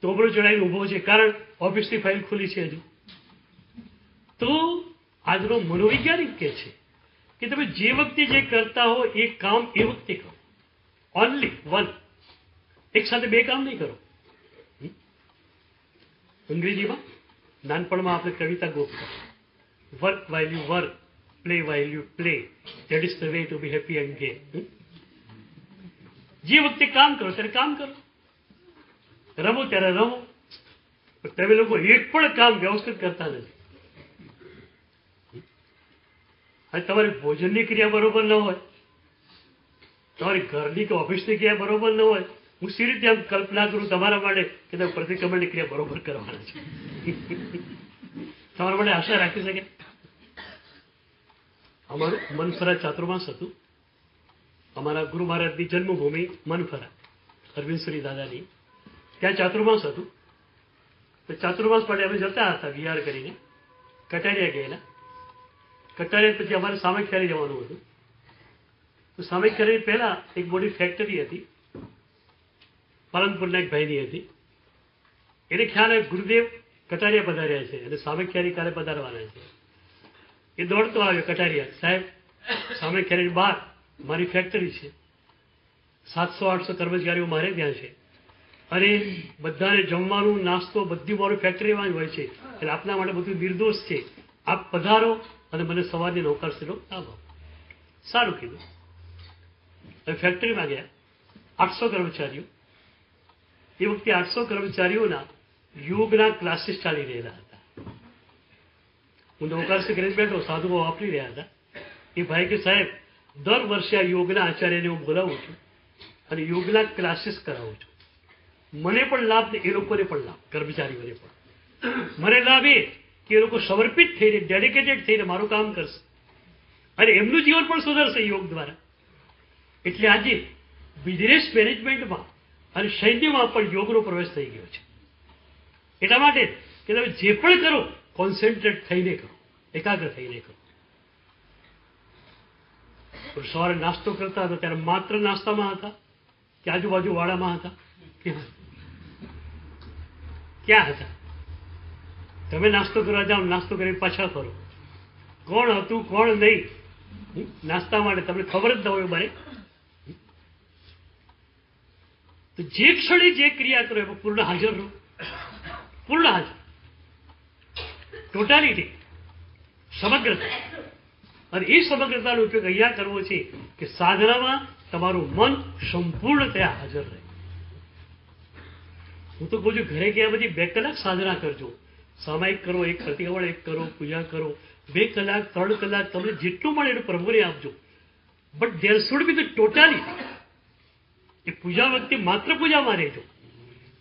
તોબડો ચડાવીને ઊભો છે, કારણ ઓફિસની ફાઇલ ખુલ્લી છે હજુ. તો આજનો મનોવૈજ્ઞાનિક કહે છે કે તમે જે વખતે જે કરતા હો એ કામ એ વખતે કરો, ઓનલી વન. એક સાથે બે કામ નહીં કરો. અંગ્રેજીમાં નાનપણમાં આપણે કવિતા ગોખતા, work while you work, play while you play, that is the way to be happy and gay. જે વખતે કામ કરો ત્યારે કામ કરો, રમો ત્યારે રમો. તમે લોકો એક પણ કામ વ્યવસ્થિત કરતા નથી. અને તમારી ભોજનની ક્રિયા બરોબર ન હોય, તમારી ઘરની કે ઓફિસની ક્રિયા બરોબર ન હોય, હું સી રીતે આમ કલ્પના કરું તમારા માટે કે તમે પ્રતિક્રમણની ક્રિયા બરોબર કરવાના છે. તમારા માટે આશા રાખી શકે. અમારું મનફરા ચાતુર્માસ હતું. અમારા ગુરુ મહારાજની જન્મભૂમિ મનફરા, અરવિંદ સુરી દાદાની, ત્યાં ચાતુર્માસ હતું. તો ચાતુર્માસ માટે અમે જતા હતા વિહાર કરીને, કટારિયા ગયેલા. કટારિયા પછી અમારે સામખિયાળી જવાનું હતું. તો સામખિયાળી પહેલા એક મોટી ફેક્ટરી હતી, પાલનપુરના એક ભાઈની હતી. એને ખ્યાલ આવે ગુરુદેવ કટારિયા પધાર્યા છે અને સામખિયાળી કાલે પધારવાના છે. એ દોડતો આવ્યો કટારિયા, સાહેબ સામખિયાળી બહાર મારી ફેક્ટરી છે, 700-800 કર્મચારીઓ મારે ત્યાં છે અને બધાને જમવાનું નાસ્તો બધી મારું ફેક્ટરીમાં જ હોય છે, એટલે આપના માટે બધું નિર્દોષ છે, આપ પધારો અને મને સવારની નોકરશીનો લાભ આપો. સારું કીધું. હવે ફેક્ટરીમાં ગયા. 800 કર્મચારીઓ. એ વખતે 800 કર્મચારીઓના યોગના ક્લાસીસ ચાલી રહેલા હતા. હું નોકરશી કરીને બેઠો, સાધુઓ વાપરી રહ્યા હતા. એ ભાઈ કે સાહેબ દર વર્ષે આ યોગના આચાર્યને હું બોલાવું છું અને યોગના ક્લાસીસ કરાવું છું. મને પણ લાભ ને એ લોકોને પણ લાભ, કર્મચારીઓને પણ. મને લાભ એ કે એ લોકો સમર્પિત થઈને, ડેડિકેટેડ થઈને મારું કામ કરશે અને એમનું જીવન પણ સુધરશે યોગ દ્વારા. એટલે આજે બિઝનેસ મેનેજમેન્ટમાં અને સૈન્યમાં પણ યોગનો પ્રવેશ થઈ ગયો છે. એટલા માટે કે તમે જે પણ કરો કોન્સન્ટ્રેટ થઈને કરો, એકાગ્ર થઈને કરો. સવારે નાસ્તો કરતા હતા ત્યારે માત્ર નાસ્તામાં હતા કે આજુબાજુ વાડામાં હતા? ક્યાં હતા? તમે નાસ્તો કરવા જાઓ, નાસ્તો કરીને પાછા ફરો. કોણ હતું કોણ નહીં નાસ્તા માટે તમને ખબર જ ન હોય મને. તો જે ક્ષણે જે ક્રિયા કરો એમાં પૂર્ણ હાજર રહો, પૂર્ણ હાજર, ટોટાલિટી, સમગ્રતા. અને એ સમગ્રતાનો ઉપયોગ અહીંયા કરવો છે કે સાધનામાં તમારું મન સંપૂર્ણતયા હાજર રહે. હું તો કહું છું ઘરે ગયા પછી 2 કલાક સાધના કરજો. સામાયિક કરો, એક પ્રતિક્રમણ, એક કરો, પૂજા કરો, 2 કલાક 3 કલાક તમને જેટલું મળે એટલું પ્રભુને આપજો. But there should be the totality. એ પૂજા વખતે માત્ર પૂજામાં રહેજો,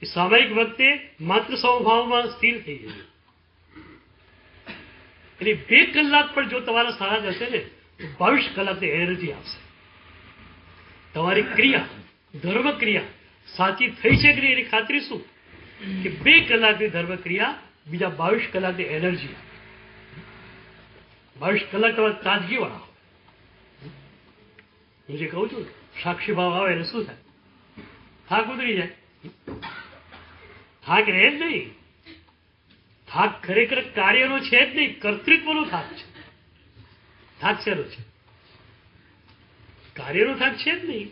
એ સામાયિક વખતે માત્ર સમભાવમાં સ્થિર થઈ જજો. એટલે 2 કલાક પણ જો તમારા સારા જશે ને તો 22 કલાકની એનર્જી આપશે. તમારી ક્રિયા, ધર્મ ક્રિયા સાચી થઈ છે કે નહીં એની ખાતરી શું કે 2 કલાકની ધર્મ ક્રિયા બીજા 22 કલાકની એનર્જી, 22 કલાક તમારે તાજગી વાળા. હું જે કહું છું સાક્ષી ભાવ આવે એટલે શું થાય? થાક ઉતરી જાય. થાક રહે જ નહીં. થાક ખરેખર કાર્યનો છે જ નહીં, કર્તૃત્વનો થાક છે. થાક શેનો છે? કાર્યનો થાક છે જ નહીં,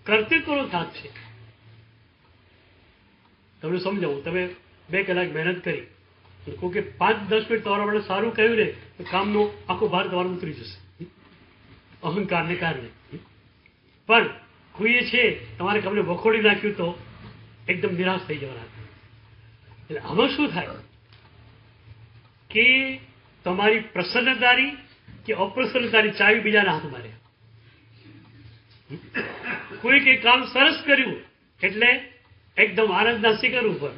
કર્તૃત્વનો થાક છે. તમને સમજાવું, તમે 2 કલાક મહેનત કરી, કોઈ કે 5-10 મિનિટ તમારા માટે સારું કહ્યું ને તો કામનો આખો ભાર તમારો ઉતરી જશે અહંકારને કારણે. પણ કોઈએ છે તમારે કામને વખોડી નાખ્યું તો એકદમ નિરાશ થઈ જવાના. એટલે આમાં શું થાય કે તમારી પ્રસન્નતાની કે અપ્રસન્નતાની ચાવી બીજાના હાથમાં રહે. કોઈ કંઈ કામ સરસ કર્યું એટલે એકદમ આનંદના શિખર ઉપર,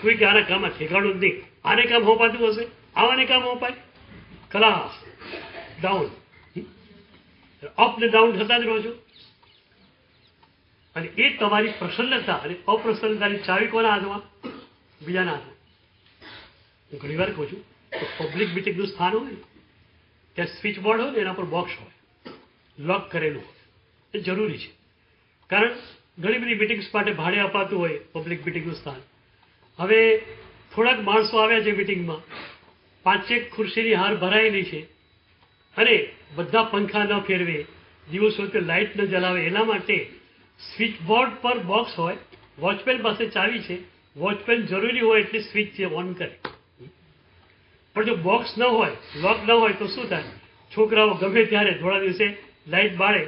કોઈ કે આના કામમાં ઠેકાણું જ નહીં, આને કામ હોપાતું હશે, આવાને કામ હોપાય, ખલાસ, ડાઉન, અપ ને ડાઉન થતા જ રહો છો. અને એ તમારી પ્રસન્નતા અને અપ્રસન્નતાની ચાવી કોના હાથમાં? બીજાના હાથમાં. હું ઘણી વાર કહું છું તો પબ્લિક મિટિંગનું સ્થાન હોય ત્યાં સ્વિચ બોર્ડ હોય ને એના પર બોક્સ હોય, લોક કરેલું હોય. એ જરૂરી છે, કારણ ઘણી બધી મિટિંગ્સ માટે ભાડે અપાતું હોય પબ્લિક મિટિંગનું સ્થાન. હવે થોડાક માણસો આવ્યા છે મિટિંગમાં, 5-1 ખુરશીની હાર ભરાયેલી છે અને બધા પંખા ન ફેરવે, દિવસ હોય તો લાઇટ ન જલાવે, એના માટે સ્વિચ બોર્ડ પર બોક્સ હોય. વોચમેન પાસે ચાવી છે, વોચમેન જરૂરી હોય એટલે સ્વિચ છે ઓન કરે. પણ જો બોક્સ ન હોય, લોક ન હોય તો શું થાય? છોકરાઓ ગમે ત્યારે થોડા દિવસે લાઇટ બાળે,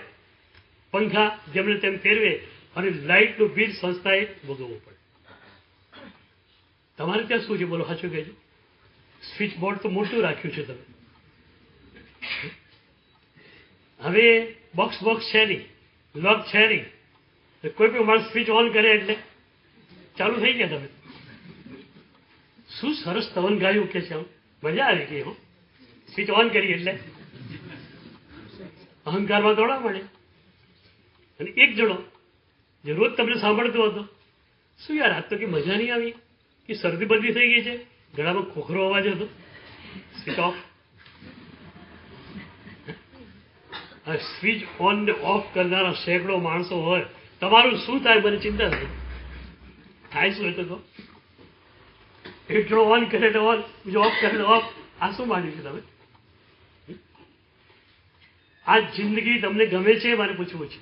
પંખા જેમને તેમ ફેરવે અને લાઇટનું બિલ સંસ્થાએ ભોગવવું પડે. તમારે ત્યાં શું છે બોલો, સાચું કહેજો? સ્વિચ બોર્ડ તો મોટું રાખ્યું છે તમે. હવે બોક્સ છે નહીં, લોક છે નહીં, કોઈ પણ માણસ સ્વિચ ઓન કરે એટલે ચાલુ થઈ ગયા. તમે શું સરસ તવન ગાયું કે છે, મજા આવી ગઈ. હું સ્વિચ ઓન કરી એટલે અહંકારમાં દોડા મળે. અને એક જણો જે રોજ તમને સાંભળતો હતો, શું યાર આજ તો કે મજા નહીં આવી, કે શરદી બદલી થઈ ગઈ છે, ગળામાં ખોખરો અવાજ હતો, સ્વિચ ઓફ. આ સ્વિચ ઓન ને ઓફ કરનારા સેંકડો માણસો હોય, તમારું શું થાય મને ચિંતા થઈ થાય. શું એટલે તો એક જણો ઓન કરે તો ઓન, બીજો ઓફ કરે તો ઓફ. આ શું માન્યું છે તમે? આ જિંદગી તમને ગમે છે? મારે પૂછવું છે.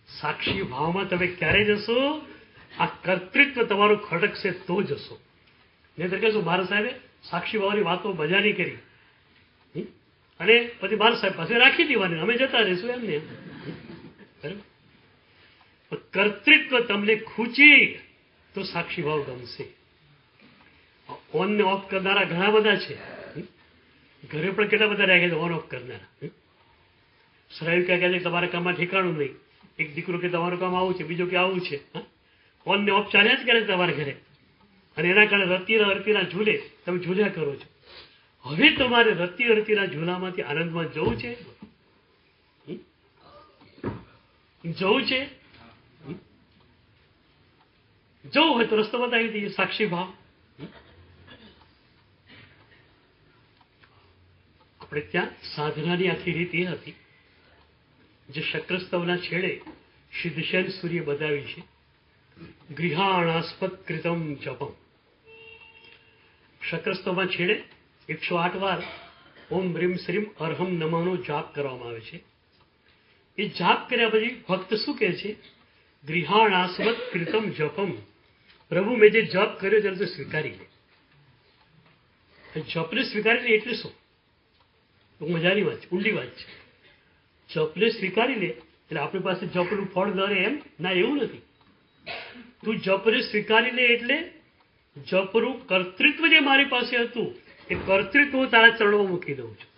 સાક્ષી ભાવમાં તમે ક્યારે જશો? આ કર્તૃત્વ તમારું ખડકશે તો જશો. નહીંતર કહેશું મારા સાહેબે સાક્ષી ભાવની વાતો મજા નહીં કરી, અને પછી મારા સાહેબ પાસે રાખી દેવાની, અમે જતા રહીશું એમને. બરાબર? કર્તૃત્વ તમને ખૂચી તો સાક્ષી ભાવ ગમશે. ઓન ને ઓફ કરનારા ઘણા બધા છે. ઘરે પણ કેટલા બધા રહ્યા છે ઓન ઓફ કરનારા. શ્રાવિકા કહે છે તમારા કામમાં ઠેકાણું નહીં. એક દીકરો કે તમારું કામ આવું છે, બીજો કે આવું છે. ઓન ને ઓફ ચાલ્યા જ કરે તમારા ઘરે, અને એના કારણે રતિના અરતીના ઝૂલે તમે ઝૂલ્યા કરો છો. હવે તમારે રતિ અરતીના ઝૂલામાંથી આનંદમાં જવું છે, જવું છે. જવું હોય તો રસ્તો બતાવી દઈએ. સાક્ષી ભાવ. આપણે ત્યાં સાધનાની આખી રીત એ હતી જે શક્રસ્તવના છેડે સિદ્ધશેન સૂર્ય બતાવી છે. ગૃહાણાસ્પદ કૃતમ જપમ. શક્રસ્તવમાં છેડે 108 વાર ઓમ રીમ શ્રીમ અર્હમ નમઃનો જાપ કરવામાં આવે છે. એ જાપ કર્યા પછી ભક્ત શું કહે છે? ગૃહાણાસ્પદ કૃતમ જપમ. પ્રભુ મેં જે જપ કર્યો ત્યારે તો સ્વીકારી લે. જપને સ્વીકારી લે એટલે શું? મજાની વાત છે, ઊંડી વાત છે. જપને સ્વીકારી લે એટલે આપણી પાસે જપનું ફળ ધરે એમ ના, એવું નથી. તું જપને સ્વીકારી લે એટલે જપનું કર્તૃત્વ જે મારી પાસે હતું એ કર્તૃત્વ હું તારા ચરણોમાં મૂકી દઉં છું.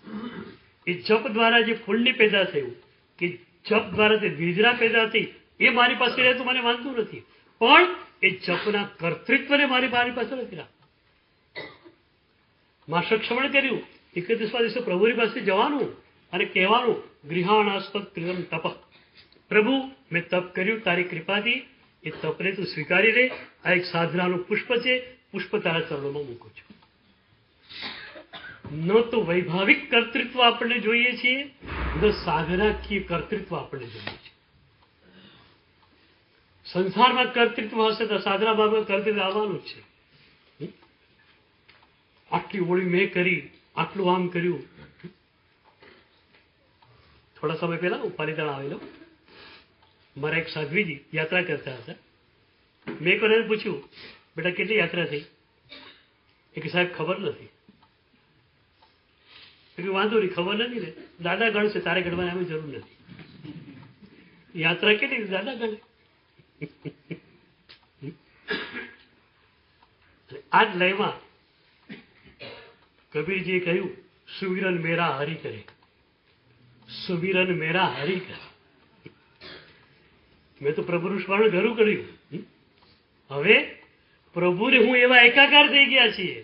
એ જપ દ્વારા જે પુણ્ય પેદા થયું, કે જપ દ્વારા જે વિદ્રા પેદા થઈ, એ મારી પાસે રહે તો મને વાંધો નથી, પણ એ જપના કર્તૃત્વને મારી પાસે નથી રાખવું. માસક શ્રવણ કર્યું, 31મા દિવસે પ્રભુની પાસે જવાનું અને કહેવાનું ગૃહાણાસ્પદ કૃતમ તપ. પ્રભુ મેં તપ કર્યું તારી કૃપાથી, એ તપને તું સ્વીકારી લે. આ એક સાધનાનું પુષ્પ છે, પુષ્પ તારા ચરણોમાં મૂકું છું. ન તો વૈભાવિક કર્તૃત્વ આપણને જોઈએ છીએ, ન સાધનાકીય કર્તૃત્વ આપણને જોઈએ છે. સંસારમાં કર્તૃત્વ હશે તો સાધના બાબત કર્તૃત્વ આવવાનું જ છે. આટલી ઓળી મેં કરી, આટલું આમ કર્યું. થોડા સમય પહેલા હું પાલીતાણા આવેલો. મારા એક સાધ્વીજી યાત્રા કરતા હતા. મેં કોઈને પૂછ્યું બેટા કેટલી યાત્રા થઈ? એ કે સાહેબ ખબર નથી. વાંધો નહીં, ખબર નથી ને દાદા ગણશે, તારે ગણવાની અમે જરૂર નથી. યાત્રા કેટલી? દાદા ગણે. આ જ લયમાં કબીરજીએ કહ્યું સુવિરન મેરા હરી કરે, સુવિરન મેરા હરી કરે. મેં તો પ્રભુનું સ્મરણ ઘણું કર્યું. હવે પ્રભુને હું એવા એકાકાર થઈ ગયા છીએ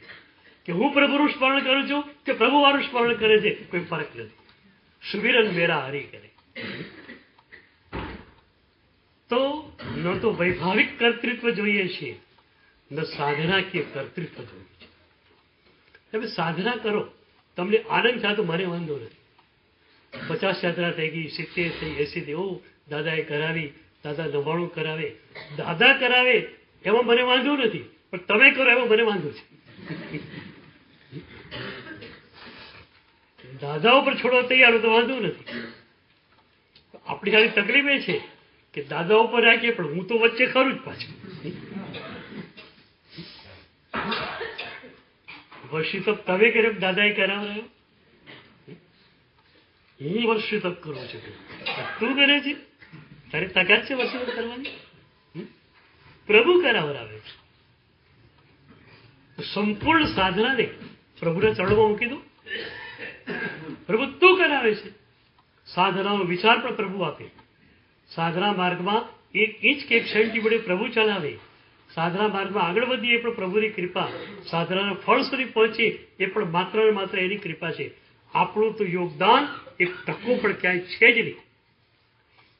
કે હું પ્રભુનું સ્મરણ કરું છું કે પ્રભુ મારું સ્મરણ કરે છે, કોઈ ફરક નથી. સુવિરન મેરા હરી કરે. તો ન તો વૈભાવિક કર્તૃત્વ જોઈએ છે, ન સાધનાકીય કર્તૃત્વ જોઈએ છે. તમે સાધના કરો, તમને આનંદ થાય તો મને વાંધો નથી. 50 યાત્રા થઈ ગઈ, 70 થઈ, 80 થઈ, ઓ દાદાએ કરાવી, દાદા 99 કરાવે, દાદા કરાવે એમાં મને વાંધો નથી, પણ તમે કરો એમાં મને વાંધો છે. દાદા ઉપર છોડવા તૈયાર તો વાંધો નથી. આપણી ખાલી તકલીફ એ છે કે દાદા ઉપર રાખીએ પણ હું તો વચ્ચે ખરું જ પાછું. વર્ષી તપ તમે કર્યો, દાદાએ કરાવડાયો. હું વર્ષી તપ કરું છું, તું કરે છે? તારી તાકાત છે વર્ષી તપ કરવાની? પ્રભુ કરાવડાવે છે. સંપૂર્ણ સાધનાને પ્રભુના ચરણોમાં મૂકી દો. પ્રભુ તું કરાવે છે. સાધનાનો વિચાર પણ પ્રભુ આપે. સાધના માર્ગમાં એક ઇંચ કે 1 સેન્ટીમીટર પ્રભુ ચલાવે. સાધના માર્ગમાં આગળ વધીએ પણ પ્રભુની કૃપા. સાધનાના ફળ સુધી પહોંચે એ પણ માત્ર ને માત્ર એની કૃપા છે. આપણું તો યોગદાન એક ટકો પણ ક્યાંય છે જ નહીં.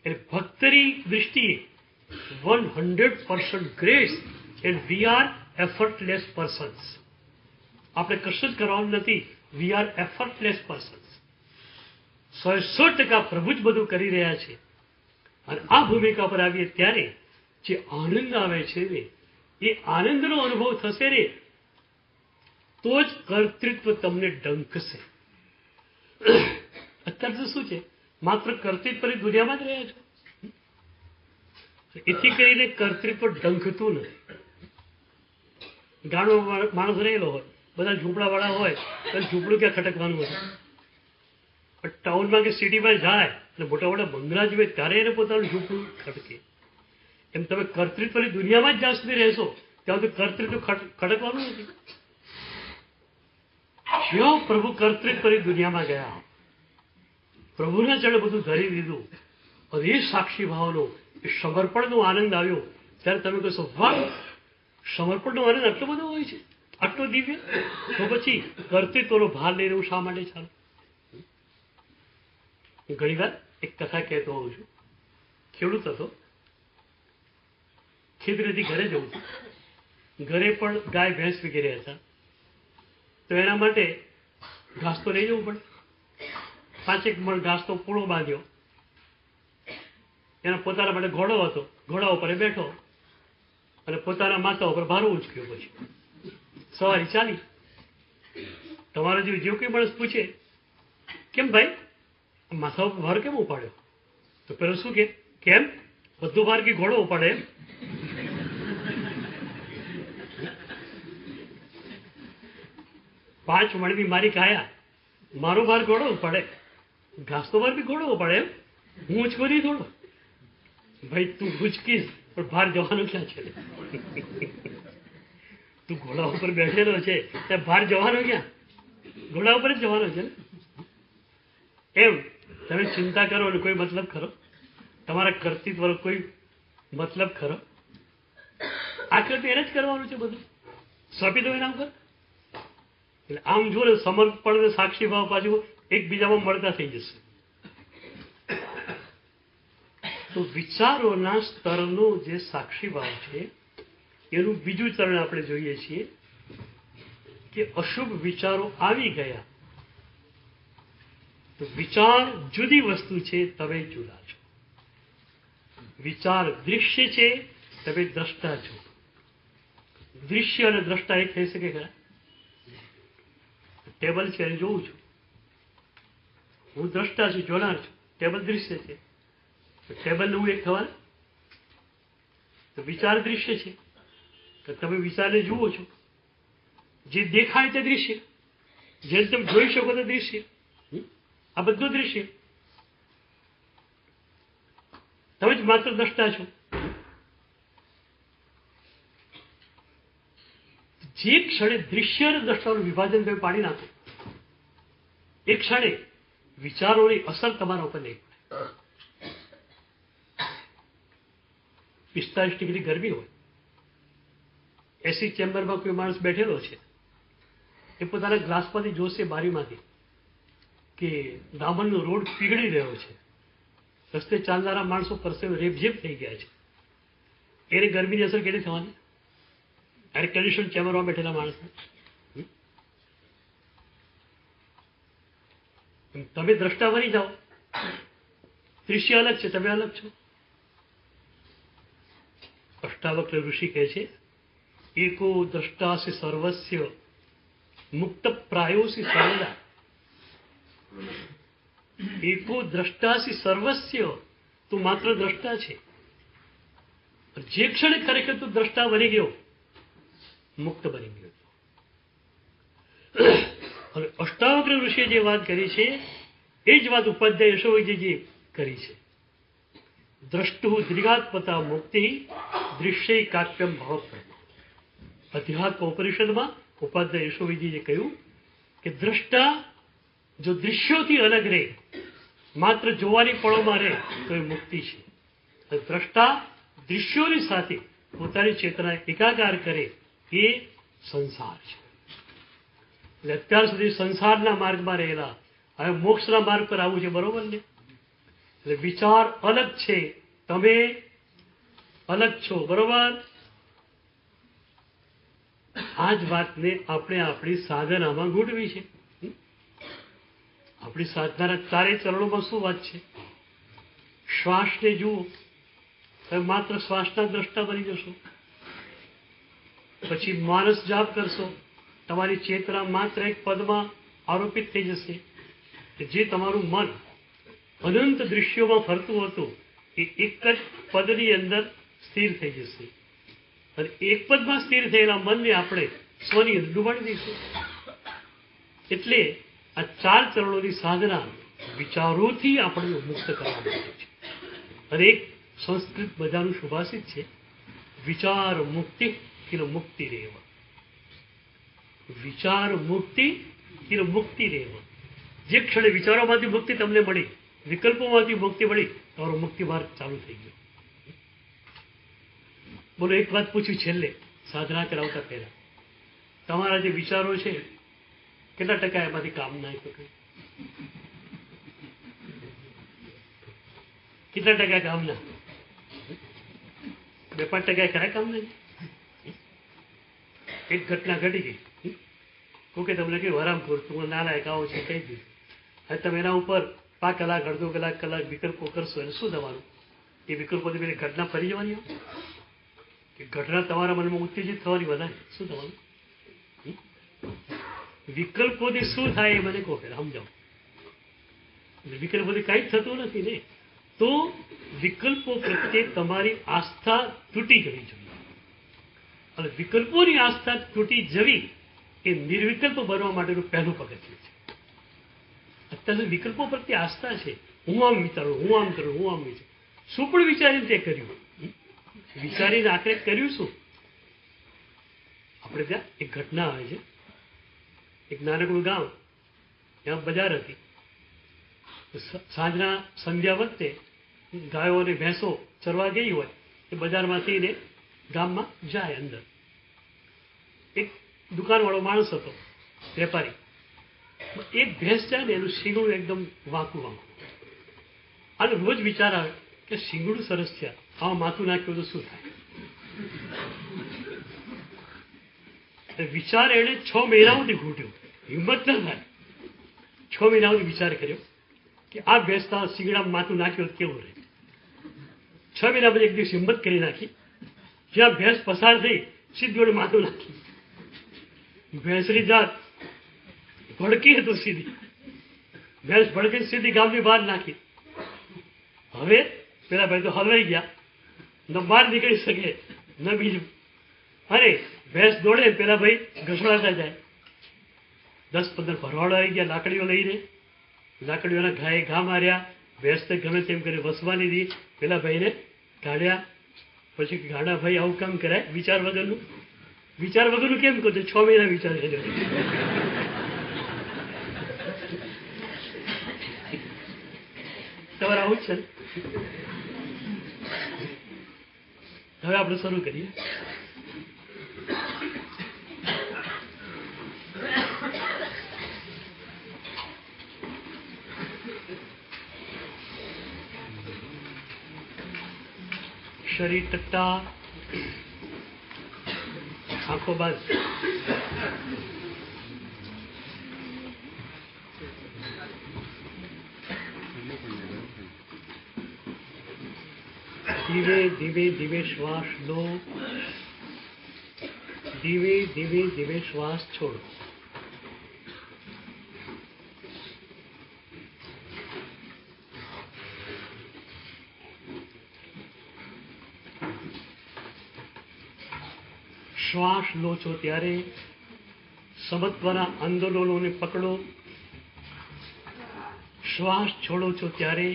એટલે ભક્તની દૃષ્ટિએ 100% grace and we are effortless persons. આપણે કશું જ કરવાનું નથી. We are effortless persons. 100% પ્રભુ જ બધું કરી રહ્યા છે. અને આ ભૂમિકા પર આવીએ ત્યારે જે આનંદ આવે છે ને, એ આનંદનો અનુભવ થશે ને તો જ કર્તૃત્વ તમને ડંકશે. અત્યારે તો શું છે, માત્ર કર્તૃત્વની દુનિયામાં જ રહ્યા છો. એથી કરીને કર્તૃત્વ ડંખતું નથી. ગાણો માણસ રહેલો હોય, બધા ઝૂંપડાવાળા હોય, તો ઝૂંપડું ક્યાં ખટકવાનું હોય. ટાઉનમાં કે સિટીમાં જાય અને મોટા મોટા બંગલા જુએ ત્યારે એને પોતાનું ઝૂંપડું ખટકે. એમ તમે કર્તૃત્વની દુનિયામાં જ જ્યાં સુધી રહેશો ત્યાં સુધી કર્તૃત્વ ખટકવાનું નથી. જ્યાં પ્રભુ કર્તૃત્વની દુનિયામાં ગયા, પ્રભુના ચરણે બધું ધરી દીધું અને એ સાક્ષી ભાવનો, એ સમર્પણનો આનંદ આવ્યો ત્યારે તમે કહેશો, વાહ, સમર્પણનો આનંદ આટલો બધો હોય છે, આટલો દિવ્ય. તો પછી કર્તૃત્વનો ભાર લઈને હું શા માટે ચાલું? હું ઘણી વાર એક કથા કહેતો હોઉં છું. ખેડૂત હતો, ખેતરેથી ઘરે જવું છું. ઘરે પણ ગાય ભેંસ વગેરે હતા, તો એના માટે ઘાસ તો લઈ જવું પડે. 5 મણ ઘાસ તો પૂળો બાંધ્યો. એના પોતાના માટે ઘોડો હતો, ઘોડા ઉપર બેઠો અને પોતાના માથા ઉપર ભારો ઉચક્યો. પછી સવારી ચાલી. તમારો જેવું કોઈ માણસ પૂછે, કેમ ભાઈ માથા ઉપર ભાર કેમ ઉપાડ્યો? તો પેલો શું કે, કેમ બધું ભાર કે ઘોડો ઉપાડે એમ? 5 મણની મારી કાયા, મારો ભાર ઘોડો ઉપાડે, ઘાસ તો ભાર બી ઘોડો ઉપાડે એમ? હું ઉચકો નહીં થોડો? ભાઈ તું ઉચકીશ પણ ભાર જવાનો ક્યાં છે? તું ઘોડા ઉપર બેઠેલો છે ત્યાં ભાર જવાનો ક્યાં? ઘોડા ઉપર જ જવાનો છે ને. એમ તમે ચિંતા કરો અને કોઈ મતલબ ખરો? તમારા કર્તૃત્વનો કોઈ મતલબ ખરો? આખરે તો એને જ કરવાનું છે બધું. સોંપી દો એના ઉપર. એટલે આમ જો ને, સમર્પણ અને સાક્ષી ભાવ પાછું એકબીજામાં મળતા થઈ જશે. તો વિચારોના સ્તરનો જે સાક્ષી ભાવ છે એનું બીજું ચરણ આપણે જોઈએ છીએ કે અશુભ વિચારો આવી ગયા તો વિચાર જુદી વસ્તુ છે, તમે જુદા છો. વિચાર દૃશ્ય છે, તમે દ્રષ્ટા છો. દૃશ્ય અને દ્રષ્ટા એક થઈ શકે ખરા? ટેબલ છે એને જોઉં છું, હું દ્રષ્ટા છું, જોનાર છું. ટેબલ દૃશ્ય છે, ટેબલ હું એક થવાનું. તો વિચાર દૃશ્ય છે, તો તમે વિચારને જુઓ છો. જે દેખાય તે દૃશ્ય, જે તમે જોઈ શકો તે દૃશ્ય, આ બધું દૃશ્ય. તમે જ માત્ર દ્રષ્ટા છો. જે ક્ષણે દૃશ્ય અને દ્રષ્ટાનું વિભાજન તમે પાડી નાખો, એ ક્ષણે વિચારોની અસર તમારા ઉપર નહીં પડે. 45 ડિગ્રી ગરમી હોય, એસી ચેમ્બરમાં કોઈ માણસ બેઠેલો છે, એ પોતાના ગ્લાસમાંથી જોશે બારીમાંથી કે ડામરનો રોડ પીગળી રહ્યો છે, રસ્તે ચાલનારા માણસો પરસેવે રેબઝેબ થઈ ગયા છે. એને ગરમીની અસર કેટલી થવાની? એર કન્ડિશન ચેમ્બરમાં બેઠેલા માણસને. તમે દ્રષ્ટા બની જાઓ. દૃશ્ય અલગ છે, તમે અલગ છો. અષ્ટાવક્ર ઋષિ કહે છે, એકો દ્રષ્ટાસી સર્વસ્ય મુક્ત પ્રાયોસી સર્વદા. એકો દ્રષ્ટાસી સર્વસ્ય, તું માત્ર દ્રષ્ટા છે. જે ક્ષણે ખરેખર તું દ્રષ્ટા બની ગયો, મુક્ત બની ગયો. અને અષ્ટાવક્ર ઋષિએ જે વાત કરી છે એ જ વાત ઉપાધ્યાય યશોવૈદ્યજીએ કરી છે. દ્રષ્ટુ દ્રિગાત્મતા મુક્તિ દૃશ્ય કાપ્યમ ભવત. અધ્યાત્મ ઉપનિષદમાં ઉપાધ્યાય યશોવૈદ્યજીએ કહ્યું કે દ્રષ્ટા જો દૃશ્યોથી અલગ રહે, માત્ર જોવાની પળોમાં રહે તો એ મુક્તિ છે. દ્રષ્ટા દૃશ્યોની સાથે પોતાની ચેતના એકાકાર કરે એ સંસાર છે. એટલે અત્યાર સુધી સંસારના માર્ગમાં રહેલા હવે મોક્ષના માર્ગ પર આવવું છે, બરોબર ને? એટલે વિચાર અલગ છે, તમે અલગ છો, બરોબર? આ જ વાતને આપણે આપણી સાધનામાં ગોઠવી છે. આપણી સાધનાના ચારે ચરણોમાં શું વાત છે? શ્વાસને જુઓ, તમે માત્ર શ્વાસના દ્રષ્ટા બની જશો. પછી માનસ જાપ કરશો, તમારી ચેતના માત્ર એક પદમાં આરોપિત થઈ જશે. જે તમારું મન અનંત દૃશ્યોમાં ફરતું હતું એ એક જ પદની અંદર સ્થિર થઈ જશે. અને એક પદમાં સ્થિર થયેલા મનને આપણે સ્વની અંદર ડૂબાડી દઈશું. એટલે આ ચાર ચરણોની સાધના વિચારોથી આપણને મુક્ત કરવા માટે છે. અને એક સંસ્કૃત બધાનું સુભાષિત છે, વિચાર મુક્તિ કિલ મુક્તિ રેવ. વિચાર મુક્તિ કિલ મુક્તિ રેવ. જે ક્ષણે વિચારોમાંથી મુક્તિ તમને મળી, વિકલ્પોમાંથી મુક્તિ મળી, તમારો મુક્તિ માર્ગ ચાલુ થઈ ગયો. બોલો, એક વાત પૂછ્યું છેલ્લે સાધના કરાવતા પહેલા, તમારા જે વિચારો છે કેટલા ટકા એમાંથી કામ ના પકડે? કેટલા ટકા કામ ના? 2-5% ખરા કામ નહીં? એક ઘટના ઘટી ગઈ, કોકે તમને કહ્યું હરામખોર, તું નાલાયક આવો છે કહી દીધું. હવે તમે એના ઉપર 5 કલાક, અડધો કલાક વિકલ્પો કરશો, એટલે શું થવાનું? એ વિકલ્પોથી પેલી ઘટના ફરી જવાની હોય કે ઘટના તમારા મનમાં ઉત્તેજિત થવાની વધારે? શું થવાનું? વિકલ્પોથી શું થાય એ મને કહો, સમજાવો. વિકલ્પોથી કંઈ જ થતું નથી ને. તો વિકલ્પો પ્રત્યે તમારી આસ્થા તૂટી જવી જોઈએ. અને વિકલ્પોની આસ્થા તૂટી જવી એ નિર્વિકલ્પ બનવા માટેનું પહેલું પગથિયું છે. અત્યાર સુધી વિકલ્પો પ્રત્યે આસ્થા છે, હું આમ વિચારું, હું આમ કરું, હું આમ વિચારું. શું પણ વિચારીને તે કર્યું? વિચારીને આખરે કર્યું શું? આપણે ત્યાં એક ઘટના આવે છે, એક નાનકડું ગામ, ત્યાં બજાર હતી. સાંજના સંધ્યા વખતે ગાયો અને ભેંસો ચરવા ગઈ હોય એ બજારમાંથી ને ગામમાં જાય અંદર. એક દુકાનવાળો માણસ હતો, વેપારી. એક ભેંસ જાય ને એનું શીંગડું એકદમ વાંકું વાંકું. અને રોજ વિચાર આવે કે શીંગડું સરસ છે, આમાં માથું નાખ્યું તો શું થાય? વિચાર એને 6 મહિનાઓથી ઘૂંટ્યો, હિંમત ન થાય. 6 મહિનાઓથી વિચાર કર્યો કે આ ભેંસના શીંગડામાં માથું નાખ્યું કેવું રહે. 6 મહિના પછી એક દિવસ હિંમત કરી નાખી, જ્યાં ભેંસ પસાર થઈ સીધી માથું નાખી. ભેંસની જાત ભડકી હતું સીધી. ભેંસ ભડકી સીધી ગામની બહાર નાખી. હવે પેલા ભાઈ તો હલવાઈ ગયા, ન બહાર નીકળી શકે ન બીજું. અરે ભેંસ દોડે, પેલા ભાઈ ઘસડાતા જાય. 10-15 ભરવાડો આવી ગયા લાકડીઓ લઈને. લાકડીઓના ઘાએ ઘા માર્યા. ભેંસ તો ગમે તેમ કરી વસવાની દી. પેલા ભાઈને કાઢ્યા. પછી ગાડા ભાઈ આવું કામ કરાય વિચાર વગરનું? વિચાર વગરનું કેમ કહો છો? 6 મહિના વિચાર કર્યો. તમારે આવું જ છે. હવે આપણે શરૂ કરીએ. શરીર ટટ્ટા, આંખો બંધ. ધીમે ધીમે ધીમે શ્વાસ લો, ધીમે ધીમે ધીમે શ્વાસ છોડો. શ્વાસ લો છો ત્યારે સમત્વના આંદોલનોને પકડો. શ્વાસ છોડો છો ત્યારે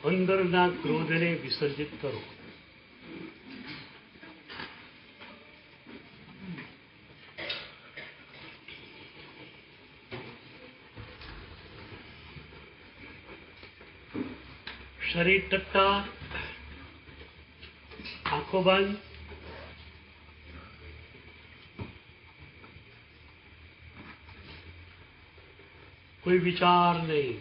અંદરના ક્રોધને વિસર્જિત કરો. શરીર ટટ્ટા, આંખો બંધ. કોઈ વિચાર નહીં.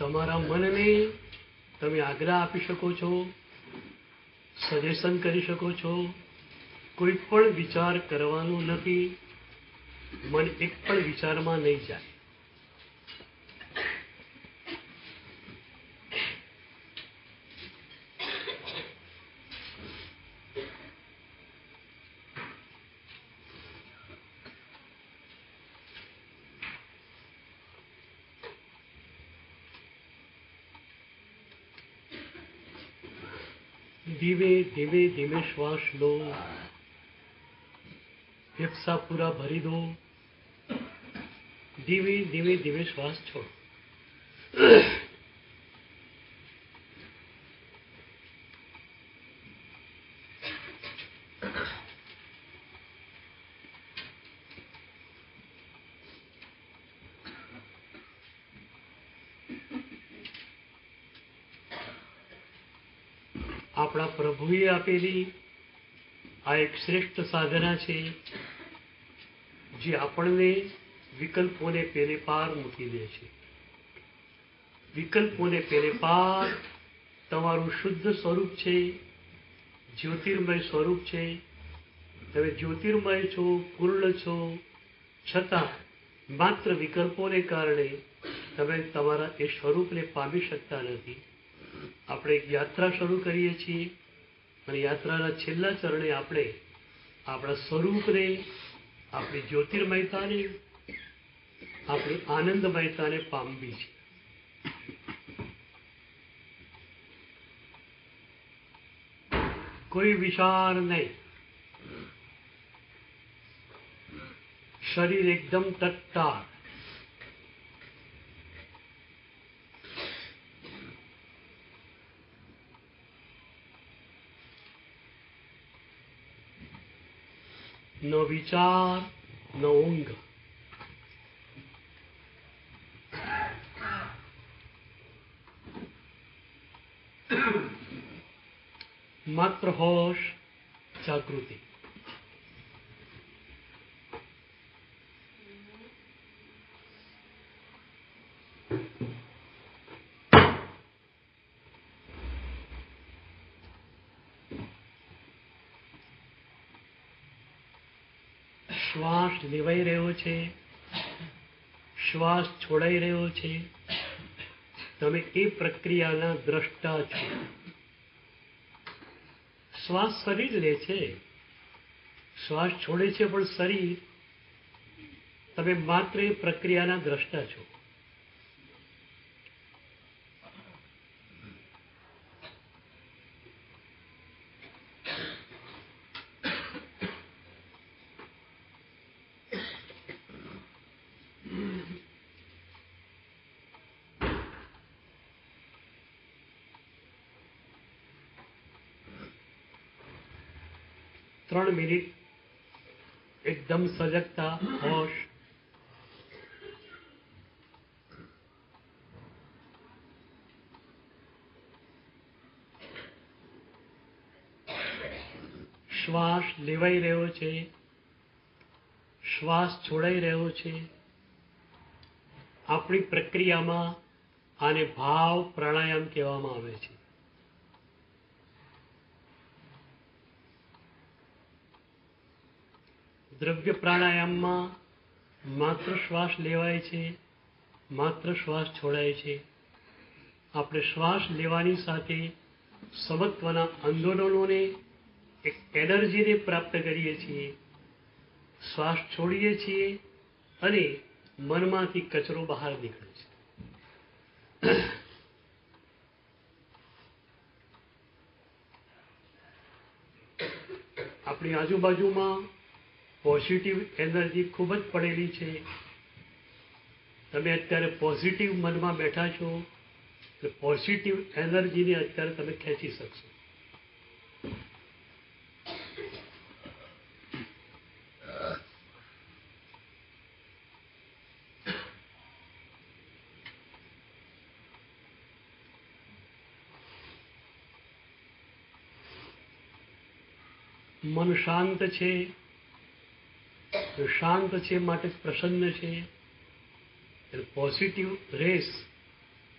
તમારા મનને તમે આજ્ઞા આપી શકો છો, સજેશન કરી શકો છો. કોઈ પણ વિચાર કરવાનો નથી. મન એક પણ વિચારમાં નહીં જાય. ધીમે ધીમે ધીમે શ્વાસ લો. ફેફસા પૂરા ભરી દો. ધીમે ધીમે ધીમે શ્વાસ છોડો. આપણા પ્રભુએ આપેલી આ એક શ્રેષ્ઠ સાધના છે, જે આપણને વિકલ્પોને પેલે પાર મૂકી દે છે. વિકલ્પોને પેલે પાર તમારું શુદ્ધ સ્વરૂપ છે, જ્યોતિર્મય સ્વરૂપ છે. તમે જ્યોતિર્મય છો, પૂર્ણ છો, છતાં માત્ર વિકલ્પોને કારણે તમે તમારા એ સ્વરૂપને પામી શકતા નથી. આપણે એક યાત્રા શરૂ કરીએ છીએ અને યાત્રાના છેલ્લા ચરણે આપણે આપણા સ્વરૂપને, આપણી જ્યોતિર્મયતાને, આપણી આનંદમયતાને પામવી છે. કોઈ વિચાર નહીં. શરીર એકદમ ટટ્ટાર. ન વિચાર, ન ઊંઘ. માત્ર હોશ, જાગૃતિ. શ્વાસ લેવાઈ રહ્યો છે, શ્વાસ છોડાઈ રહ્યો છે. તમે એ પ્રક્રિયાના દ્રષ્ટા છો. શ્વાસ શરીર લે છે, શ્વાસ છોડે છે, પણ શરીર, તમે માત્ર એ પ્રક્રિયાના દ્રષ્ટા છો. ત્રણ મિનિટ એકદમ સજગતા, હોશ. શ્વાસ લેવાઈ રહ્યો છે, શ્વાસ છોડાઈ રહ્યો છે. આપણી પ્રક્રિયામાં આને ભાવ પ્રાણાયામ કહેવામાં આવે છે. દ્રવ્ય પ્રાણાયામમાં માત્ર શ્વાસ લેવાય છે, માત્ર શ્વાસ છોડાય છે. આપણે શ્વાસ લેવાની સાથે સમત્વના આંદોલનોને, એક એનર્જીને પ્રાપ્ત કરીએ છીએ. શ્વાસ છોડીએ છીએ અને મનમાંથી કચરો બહાર નીકળે છે. આપણી આજુબાજુમાં પોઝિટિવ એનર્જી ખૂબ જ પડેલી છે. તમે અત્યારે પોઝિટિવ મનમાં બેઠા છો, એટલે પોઝિટિવ એનર્જીને અત્યારે તમે ખેંચી શકશો. મન શાંત છે, શાંત છે માટે પ્રસન્ન છે. પોઝિટિવ રેસ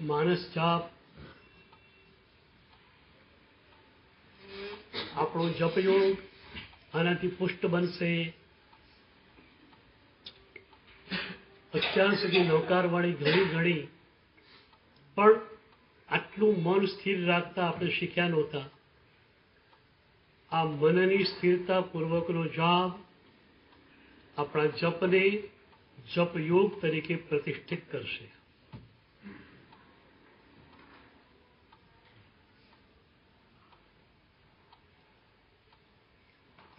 માનસ જાપ, આપણો જપયોગ આનાથી પુષ્ટ બનશે. અત્યાર સુધી નૌકારવાળી ઘણી પણ આટલું મન સ્થિર રાખતા આપણે શીખ્યા નહોતા. આ મનની સ્થિરતા પૂર્વકનો જાપ આપણા જપને જપયોગ તરીકે પ્રતિષ્ઠિત કરશે.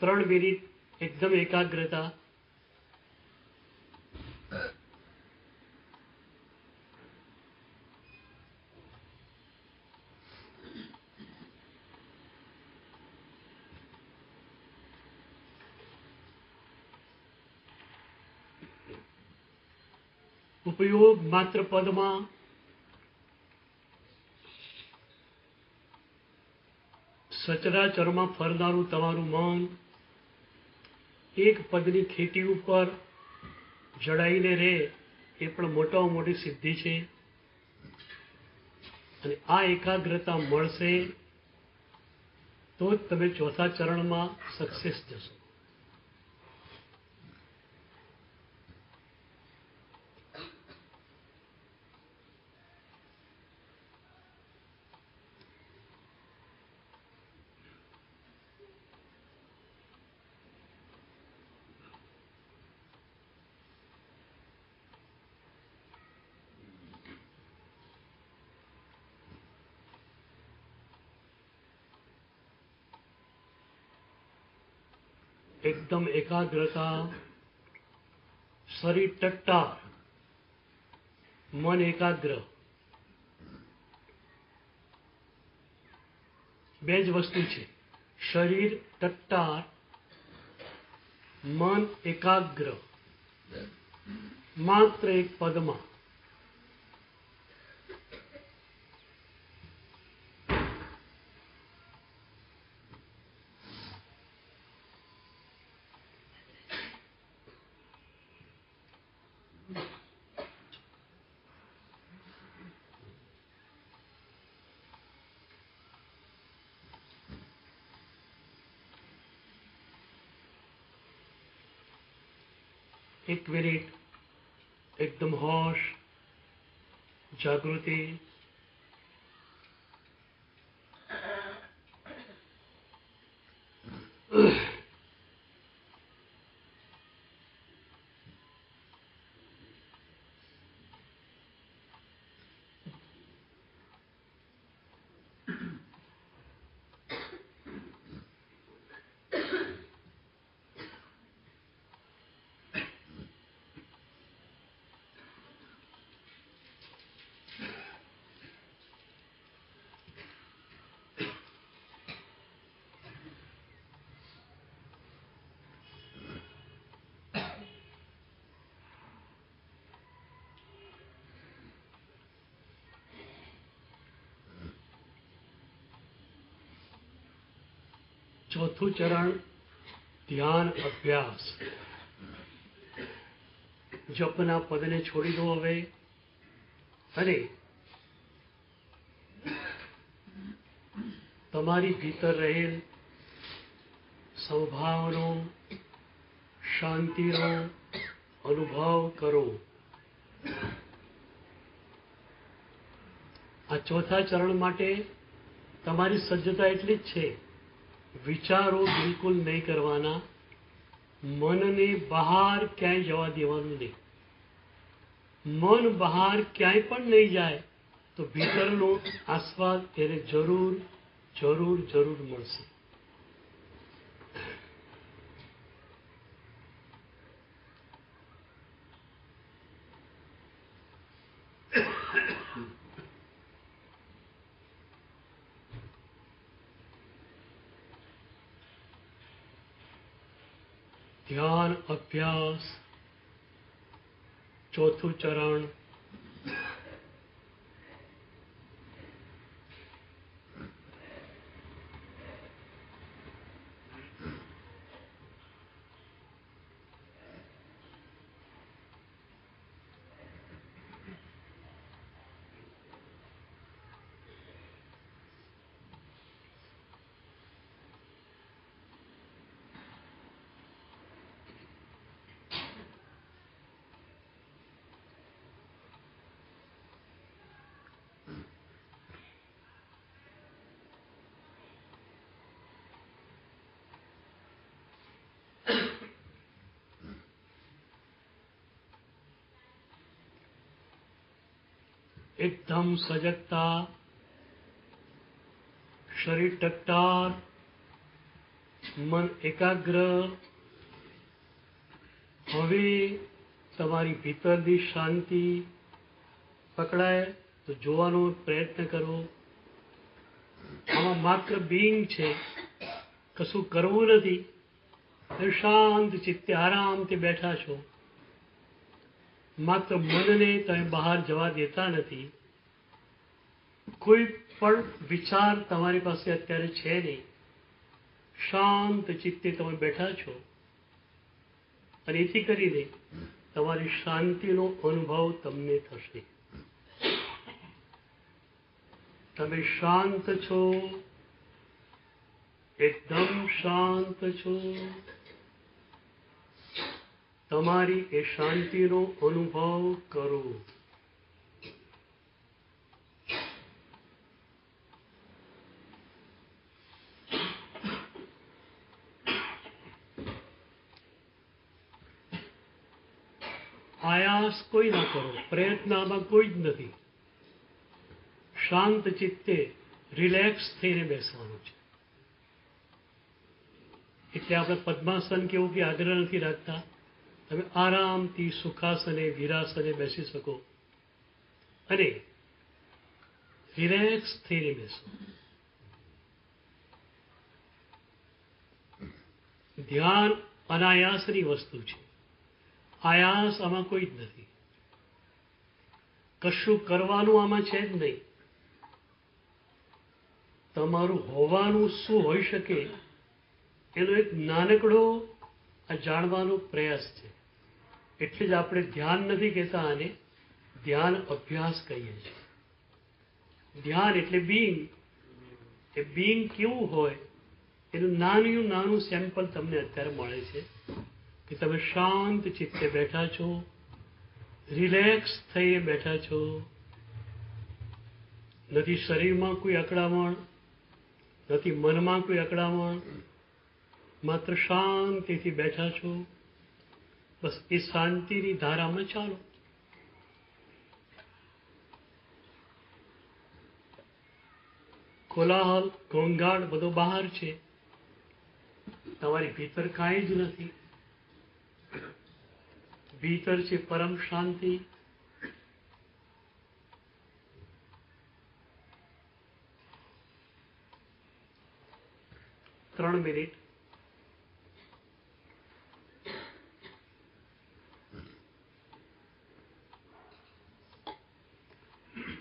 ત્રણ મિનિટ એકદમ એકાગ્રતા. ઉપયોગ માત્ર પદમાં, સચરાચરમાં ફરનારું તમારું મન એક પદની ખેતી ઉપર જડાઈને રહે એ પણ મોટામાં મોટી સિદ્ધિ છે. અને આ એકાગ્રતા મળશે તો જ તમે ચોથા ચરણમાં સક્સેસ જશો. એકદમ એકાગ્રતા, શરીર ટટ્ટાર, મન એકાગ્ર. બે જ વસ્તુ છે, શરીર ટટ્ટાર, મન એકાગ્ર, માત્ર એક પદમાં. એક મિનિટ એકદમ હોશ, જાગૃતિ. ચોથું ચરણ ધ્યાન અભ્યાસ. જપના પદને છોડી દો હવે અને તમારી ભીતર રહેલ સ્વભાવનો, શાંતિનો અનુભવ કરો. આ ચોથા ચરણ માટે તમારી સજ્જતા એટલી જ છે, વિચારો બિલકુલ નહીં કરવાના, મનને બહાર ક્યાંય જવા દેવાનું નહીં. મન બહાર ક્યાંય પણ નહીં જાય તો ભીતરનો આસ્વાદ એને જરૂર જરૂર જરૂર મળશે. ધ્યાન અભ્યાસ, ચોથું ચરણ. એકદમ સજગતા, શરીર ટટ્ટાર, મન એકાગ્ર. હવે તમારી ભીતરની શાંતિ પકડાય તો જોવાનો પ્રયત્ન કરો. આમાં માત્ર બીઈંગ છે, કશું કરવું નથી. શાંત ચિત્તે આરામથી બેઠા છો. માત્ર મનને તમે બહાર જવા દેતા નથી. કોઈ પણ વિચાર તમારી પાસે અત્યારે છે નહીં. શાંત ચિત્તે તમે બેઠા છો અને એથી કરીને તમારી શાંતિનો અનુભવ તમને થશે. તમે શાંત છો, એકદમ શાંત છો. તમારી એ શાંતિનો અનુભવ કરો. આયાસ કોઈ ના કરો, પ્રયત્ન આમાં કોઈ જ નથી. શાંત ચિત્તે રિલેક્સ થઈને બેસવાનું છે. એટલે આપણે પદ્માસન કેવું કે આગ્રહ નથી રાખતા. તમે આરામથી સુખાસને વિરાસને બેસી શકો અને રિલેક્સ થઈને બેસો. ધ્યાન અનાયાસની વસ્તુ છે. આયાસ આમાં કોઈ જ નથી. કશું કરવાનું આમાં છે જ નહીં. તમારું હોવાનું શું હોઈ શકે એનો એક નાનકડો આ જાણવાનો પ્રયાસ છે. એટલે જ આપણે ધ્યાન નથી કહેતા, આને ધ્યાન અભ્યાસ કહીએ છીએ. ધ્યાન એટલે બીઈંગ. એ બીઈંગ કેવું હોય એનું નાનું નાનું સેમ્પલ તમને અત્યારે મળે છે કે તમે શાંત ચિત્તે બેઠા છો, રિલેક્સ થઈને બેઠા છો. નથી શરીરમાં કોઈ અકળામણ, નથી મનમાં કોઈ અકળામણ. માત્ર શાંતિથી બેઠા છો. બસ એ શાંતિની ધારામાં ચાલો. કોલાહલ ઘોંઘાટ બધો બહાર છે. તમારી ભીતર કાંઈ જ નથી. ભીતર છે પરમ શાંતિ. ત્રણ મિનિટ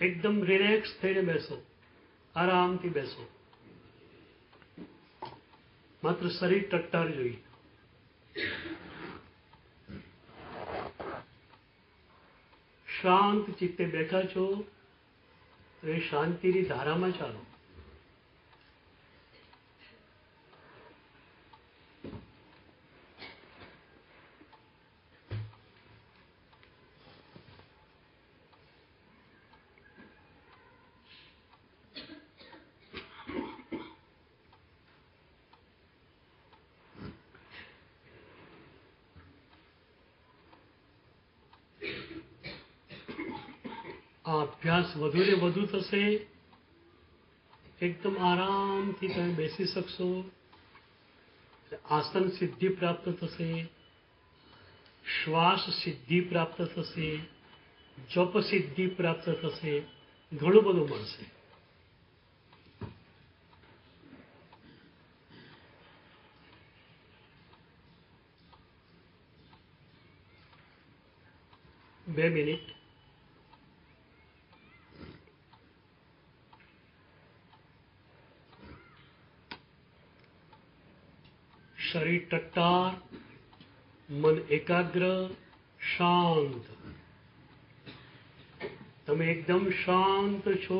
એકદમ રિલેક્સ થઈને બેસો. આરામથી બેસો. માત્ર શરીર ટટ્ટાર જોઈએ. શાંત ચિત્તે બેઠા છો તો એ શાંતિની ધારામાં ચાલો. આ અભ્યાસ વધુ ને વધુ થશે. એકદમ આરામથી તમે બેસી શકશો. આસન સિદ્ધિ પ્રાપ્ત થશે, શ્વાસ સિદ્ધિ પ્રાપ્ત થશે, જપ સિદ્ધિ પ્રાપ્ત થશે. ઘણું બધું મળશે. બે મિનિટ શરીર ટટ્ટાર, મન એકાગ્ર, શાંત. તમે એકદમ શાંત છો,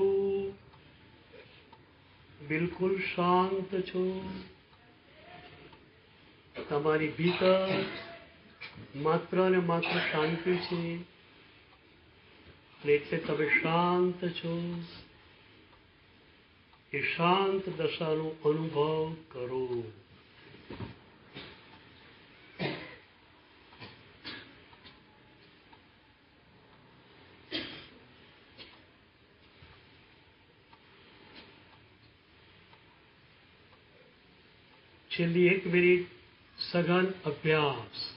બિલકુલ શાંત છો. તમારી ભીતર માત્ર ને માત્ર શાંતિ છે. એટલે તમે શાંત છો. એ શાંત દશાનો અનુભવ કરો. છેલ્લી 1 મિનિટ સઘન અભ્યાસ.